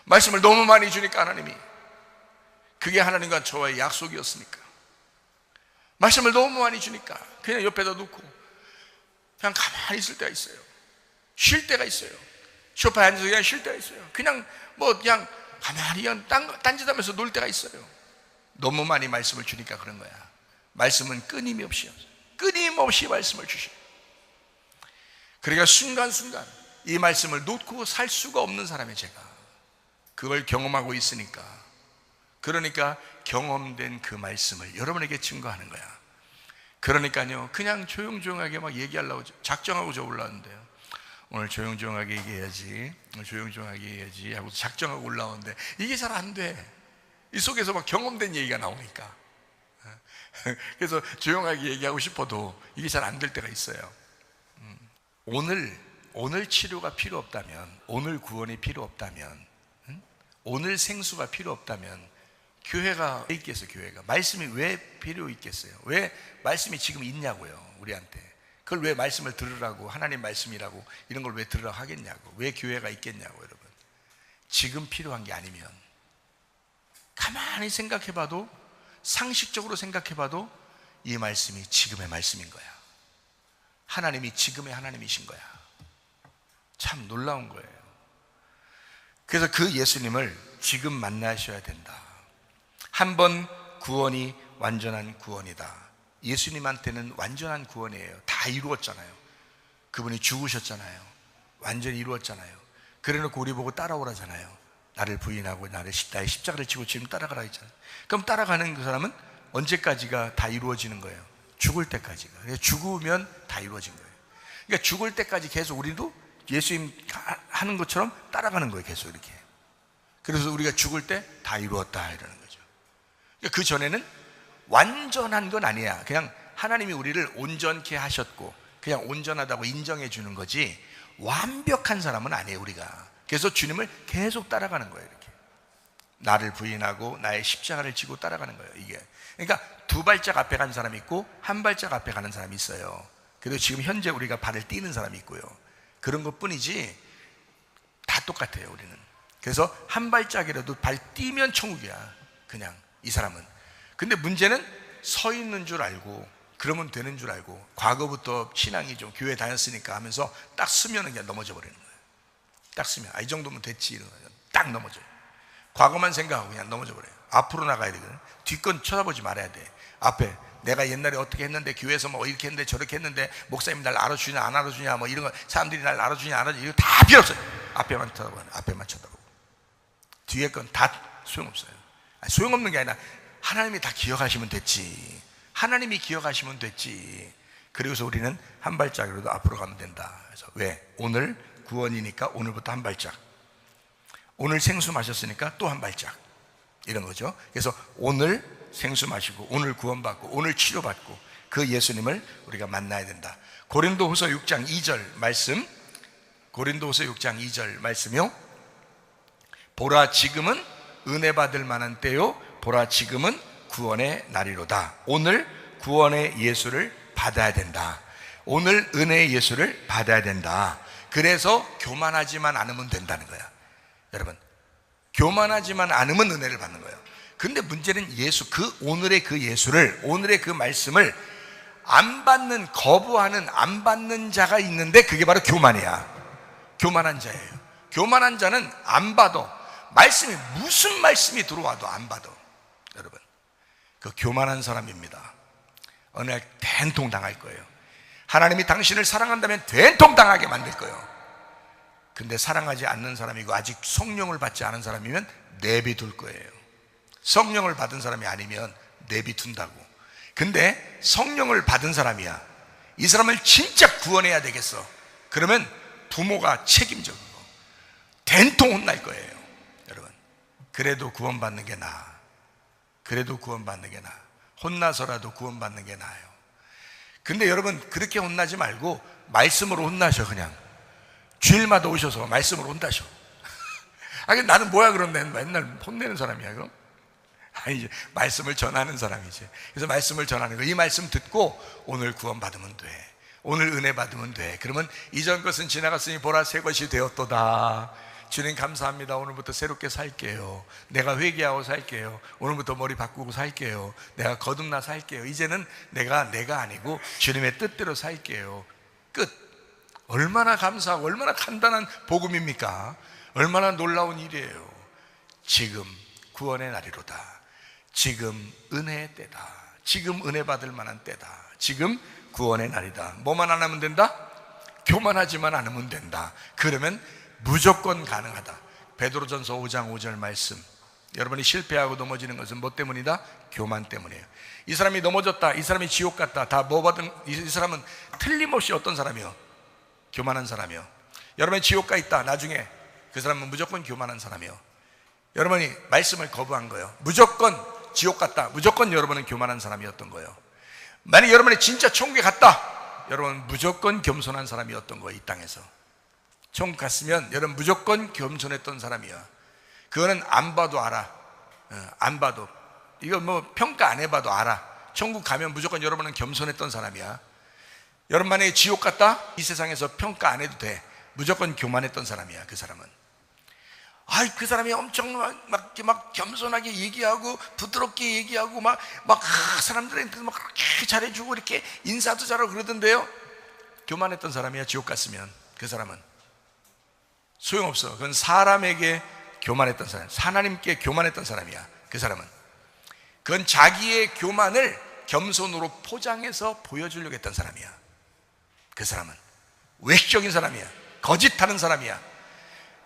Speaker 1: 말씀을 너무 많이 주니까 하나님이, 그게 하나님과 저와의 약속이었으니까 말씀을 너무 많이 주니까 그냥 옆에다 놓고 그냥 가만히 있을 때가 있어요. 쉴 때가 있어요. 소파에 앉아서 그냥 쉴 때가 있어요. 그냥 그냥 가만히 그냥 딴짓하면서 놀 때가 있어요. 너무 많이 말씀을 주니까 그런 거야. 말씀은 끊임없이 말씀을 주셔요. 그러니까 순간순간 이 말씀을 놓고 살 수가 없는 사람이 제가 그걸 경험하고 있으니까, 그러니까 경험된 그 말씀을 여러분에게 증거하는 거야. 그러니까요, 그냥 조용조용하게 막 얘기하려고 작정하고 저 올라왔는데요, 오늘 조용조용하게 얘기해야지, 오늘 조용조용하게 얘기해야지 하고 작정하고 올라오는데 이게 잘 안 돼. 이 속에서 막 경험된 얘기가 나오니까. 그래서 조용하게 얘기하고 싶어도 이게 잘 안 될 때가 있어요. 오늘 치료가 필요 없다면, 오늘 구원이 필요 없다면, 오늘 생수가 필요 없다면 교회가 왜 있겠어요? 교회가 말씀이 왜 필요 있겠어요? 왜 말씀이 지금 있냐고요, 우리한테. 그걸 왜 말씀을 들으라고, 하나님 말씀이라고 이런 걸 왜 들으라고 하겠냐고, 왜 교회가 있겠냐고. 여러분, 지금 필요한 게 아니면, 가만히 생각해봐도, 상식적으로 생각해봐도 이 말씀이 지금의 말씀인 거야. 하나님이 지금의 하나님이신 거야. 참 놀라운 거예요. 그래서 그 예수님을 지금 만나셔야 된다. 한 번 구원이 완전한 구원이다. 예수님한테는 완전한 구원이에요. 다 이루었잖아요. 그분이 죽으셨잖아요. 완전히 이루었잖아요. 그래놓고 우리 보고 따라오라잖아요. 나를 부인하고 나의 십자가를 지고 지금 따라가라 했잖아요. 그럼 따라가는 그 사람은 언제까지가 다 이루어지는 거예요? 죽을 때까지가. 죽으면 다 이루어진 거예요. 그러니까 죽을 때까지 계속 우리도 예수님 하는 것처럼 따라가는 거예요. 계속 이렇게. 그래서 우리가 죽을 때 다 이루었다 이러는 거죠. 그러니까 그 전에는 완전한 건 아니야. 그냥 하나님이 우리를 온전케 하셨고 그냥 온전하다고 인정해 주는 거지, 완벽한 사람은 아니에요, 우리가. 그래서 주님을 계속 따라가는 거예요. 이렇게 나를 부인하고 나의 십자가를 지고 따라가는 거예요. 이게 그러니까 두 발짝 앞에 가는 사람이 있고 한 발짝 앞에 가는 사람이 있어요. 그리고 지금 현재 우리가 발을 띄는 사람이 있고요. 그런 것뿐이지 다 똑같아요, 우리는. 그래서 한 발짝이라도 발 띄면 천국이야, 그냥 이 사람은. 근데 문제는 서 있는 줄 알고 그러면 되는 줄 알고 과거부터 신앙이 좀 교회 다녔으니까 하면서 딱 쓰면 그냥 넘어져 버리는 거예요. 딱 쓰면 이 정도면 됐지 이러면 딱 넘어져요. 과거만 생각하고 그냥 넘어져 버려요. 앞으로 나가야 되거든. 뒷건 쳐다보지 말아야 돼. 앞에 내가 옛날에 어떻게 했는데, 교회에서 뭐 이렇게 했는데 저렇게 했는데, 목사님 날 알아주냐 안 알아주냐 뭐 이런 거, 사람들이 날 알아주냐 안 알아주냐 이거 다 필요 없어요. 앞에만 쳐다보고, 앞에만 쳐다보고. 뒤에 건 다 소용없어요. 소용없는 게 아니라 하나님이 다 기억하시면 됐지. 하나님이 기억하시면 됐지. 그리고서 우리는 한 발짝이라도 앞으로 가면 된다. 그래서 왜? 오늘 구원이니까 오늘부터 한 발짝, 오늘 생수 마셨으니까 또 한 발짝, 이런 거죠. 그래서 오늘 생수 마시고 오늘 구원받고 오늘 치료받고 그 예수님을 우리가 만나야 된다. 고린도후서 6장 2절 말씀, 고린도후서 6장 2절 말씀이요. 보라 지금은 은혜 받을 만한 때요, 보라 지금은 구원의 날이로다. 오늘 구원의 예수를 받아야 된다. 오늘 은혜의 예수를 받아야 된다. 그래서 교만하지만 않으면 된다는 거야. 여러분, 교만하지만 않으면 은혜를 받는 거예요. 근데 문제는 그 오늘의 그 예수를, 오늘의 그 말씀을 안 받는, 거부하는, 안 받는 자가 있는데 그게 바로 교만이야. 교만한 자예요. 교만한 자는 안 받아. 말씀이, 무슨 말씀이 들어와도 안 받아. 여러분, 그 교만한 사람입니다. 어느 날 된통 당할 거예요. 하나님이 당신을 사랑한다면 된통 당하게 만들 거예요. 근데 사랑하지 않는 사람이고 아직 성령을 받지 않은 사람이면 내비둘 거예요. 성령을 받은 사람이 아니면 내비둔다고. 근데 성령을 받은 사람이야. 이 사람을 진짜 구원해야 되겠어. 그러면 부모가 책임져고 된통 혼날 거예요. 여러분, 그래도 구원받는 게 나아. 그래도 구원받는 게 나아. 혼나서라도 구원받는 게 나아요. 근데 여러분, 그렇게 혼나지 말고 말씀으로 혼나셔. 그냥 주일마다 오셔서 말씀으로 혼나셔. 나는 뭐야 그런데 맨날 혼내는 사람이야 그럼? 이제 말씀을 전하는 사람이지. 그래서 말씀을 전하는 거, 이 말씀 듣고 오늘 구원 받으면 돼. 오늘 은혜 받으면 돼. 그러면 이전 것은 지나갔으니 보라 새 것이 되었도다. 주님 감사합니다. 오늘부터 새롭게 살게요. 내가 회개하고 살게요. 오늘부터 머리 바꾸고 살게요. 내가 거듭나 살게요. 이제는 내가 아니고 주님의 뜻대로 살게요. 끝. 얼마나 감사하고 얼마나 간단한 복음입니까? 얼마나 놀라운 일이에요. 지금 구원의 날이로다. 지금 은혜의 때다. 지금 은혜 받을 만한 때다. 지금 구원의 날이다. 뭐만 안 하면 된다? 교만하지만 않으면 된다. 그러면 무조건 가능하다. 베드로전서 5장 5절 말씀, 여러분이 실패하고 넘어지는 것은 뭐 때문이다? 교만 때문이에요. 이 사람이 넘어졌다, 이 사람이 지옥 갔다, 다 뭐 받은, 이 사람은 틀림없이 어떤 사람이요? 교만한 사람이요. 여러분이 지옥 가 있다, 나중에 그 사람은 무조건 교만한 사람이요. 여러분이 말씀을 거부한 거예요. 무조건 지옥 갔다, 무조건 여러분은 교만한 사람이었던 거예요. 만약 여러분이 진짜 천국에 갔다, 여러분 무조건 겸손한 사람이었던 거예요. 이 땅에서 천국 갔으면 여러분 무조건 겸손했던 사람이야. 그거는 안 봐도 알아. 안 봐도, 이거 뭐 평가 안 해봐도 알아. 천국 가면 무조건 여러분은 겸손했던 사람이야. 여러분 만약에 지옥 갔다, 이 세상에서 평가 안 해도 돼. 무조건 교만했던 사람이야. 그 사람은. 아이, 그 사람이 엄청 막 겸손하게 얘기하고 부드럽게 얘기하고 막 사람들한테 막 그렇게 잘해주고 이렇게 인사도 잘하고 그러던데요. 교만했던 사람이야. 지옥 갔으면 그 사람은 소용없어. 그건 사람에게 교만했던 사람, 하나님께 교만했던 사람이야. 그 사람은. 그건 자기의 교만을 겸손으로 포장해서 보여주려고 했던 사람이야. 그 사람은 외식적인 사람이야. 거짓하는 사람이야.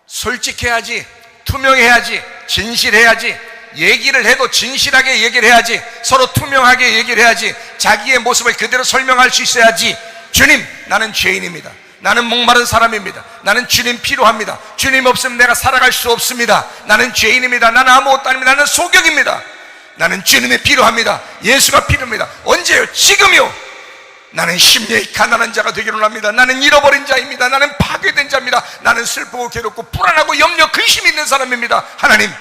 Speaker 1: 솔직해야지, 투명해야지, 진실해야지, 얘기를 해도 진실하게 얘기를 해야지, 서로 투명하게 얘기를 해야지, 자기의 모습을 그대로 설명할 수 있어야지. 주님, 나는 죄인입니다. 나는 목마른 사람입니다. 나는 주님 필요합니다. 주님 없으면 내가 살아갈 수 없습니다. 나는 죄인입니다. 나는 아무것도 아닙니다. 나는 소경입니다. 나는 주님이 필요합니다. 예수가 필요합니다. 언제요? 지금요. 나는 심령이 가난한 자가 되기를 원합니다. 나는 잃어버린 자입니다. 나는 파괴된 자입니다. 나는 슬프고 괴롭고 불안하고 염려 근심 있는 사람입니다. 하나님,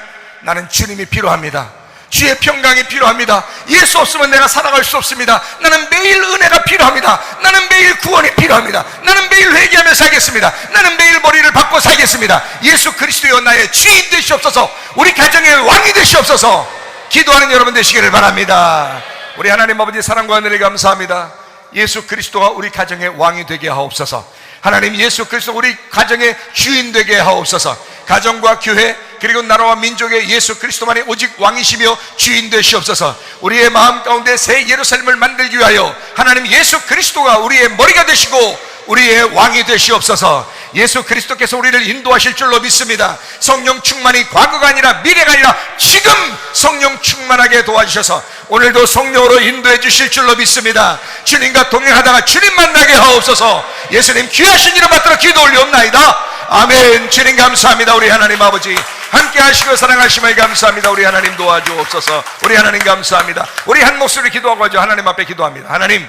Speaker 1: 나는 주님이 필요합니다. 주의 평강이 필요합니다. 예수 없으면 내가 살아갈 수 없습니다. 나는 매일 은혜가 필요합니다. 나는 매일 구원이 필요합니다. 나는 매일 회개하며 살겠습니다. 나는 매일 머리를 박고 살겠습니다. 예수 그리스도여 나의 주인 되시옵소서. 우리 가정의 왕이 되시옵소서. 기도하는 여러분 되시기를 바랍니다. 우리 하나님 아버지 사랑과 은혜를 감사합니다. 예수 그리스도가 우리 가정의 왕이 되게 하옵소서. 하나님, 예수 그리스도 우리 가정의 주인 되게 하옵소서. 가정과 교회 그리고 나라와 민족의 예수 그리스도만이 오직 왕이시며 주인 되시옵소서. 우리의 마음 가운데 새 예루살렘을 만들기 위하여 하나님 예수 그리스도가 우리의 머리가 되시고 우리의 왕이 되시옵소서. 예수 그리스도께서 우리를 인도하실 줄로 믿습니다. 성령 충만이 과거가 아니라 미래가 아니라 지금 성령 충만하게 도와주셔서 오늘도 성령으로 인도해 주실 줄로 믿습니다. 주님과 동행하다가 주님 만나게 하옵소서. 예수님 귀하신 이름 받들어 기도 올리옵나이다. 아멘. 주님 감사합니다. 우리 하나님 아버지 함께 하시고 사랑하심을 감사합니다. 우리 하나님 도와주옵소서. 우리 하나님 감사합니다. 우리 한 목소리 기도하고 하나님 앞에 기도합니다. 하나님,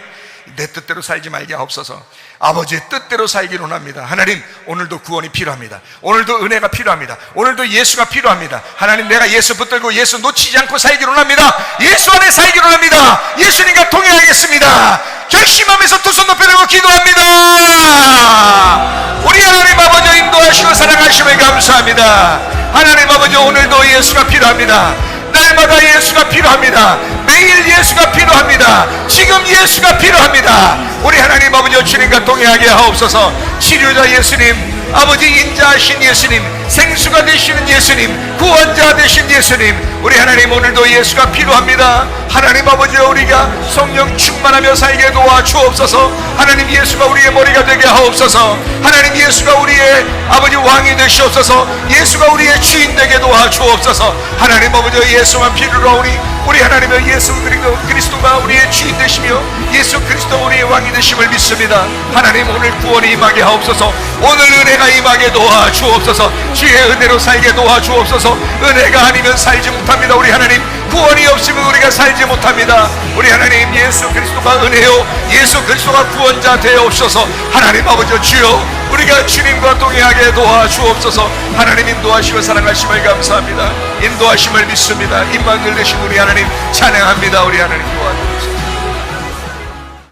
Speaker 1: 내 뜻대로 살지 말게 하옵소서. 아버지의 뜻대로 살기를 원합니다. 하나님, 오늘도 구원이 필요합니다. 오늘도 은혜가 필요합니다. 오늘도 예수가 필요합니다. 하나님, 내가 예수 붙들고 예수 놓치지 않고 살기를 원합니다. 예수 안에 살기를 원합니다. 예수님과 동행하겠습니다. 결심하면서 두 손 높여들고 기도합니다. 우리 하나님 아버지 인도하시고 사랑하심을 감사합니다. 하나님 아버지, 오늘도 예수가 필요합니다. 날마다 예수가 필요합니다. 매일 예수가 필요합니다. 지금 예수가 필요합니다. 우리 하나님 아버지 주님과 동행하게 하옵소서. 치료자 예수님, 아버지 인자하신 예수님, 생수가 되시는 예수님, 구원자 되신 예수님, 우리 하나님 오늘도 예수가 필요합니다. 하나님 아버지, 우리가 성령 충만하며 살게 도와주옵소서. 하나님, 예수가 우리의 머리가 되게 하옵소서. 하나님, 예수가 우리의 아버지 왕이 되시옵소서. 예수가 우리의 주인 되게 도와주옵소서. 하나님 아버지, 예수만 필요로 우리 하나님의 예수 그리스도가 우리의 주인 되시며 예수 그리스도 우리의 왕이 되심을 믿습니다. 하나님, 오늘 구원이 임하게 하옵소서. 오늘 은혜가 임하게 도와주옵소서. 주의 은혜로 살게 도와주옵소서. 은혜가 아니면 살지 못합니다. 우리 하나님, 구원이 없으면 우리가 살지 못합니다. 우리 하나님, 예수 그리스도가 은혜요 예수 그리스도가 구원자 되옵소서. 하나님 아버지 주여, 우리가 주님과 동행하게 도와주옵소서. 하나님, 인도하시고 사랑하심을 감사합니다. 인도하심을 믿습니다. 임마누엘 되신 우리 하나님 찬양합니다. 우리 하나님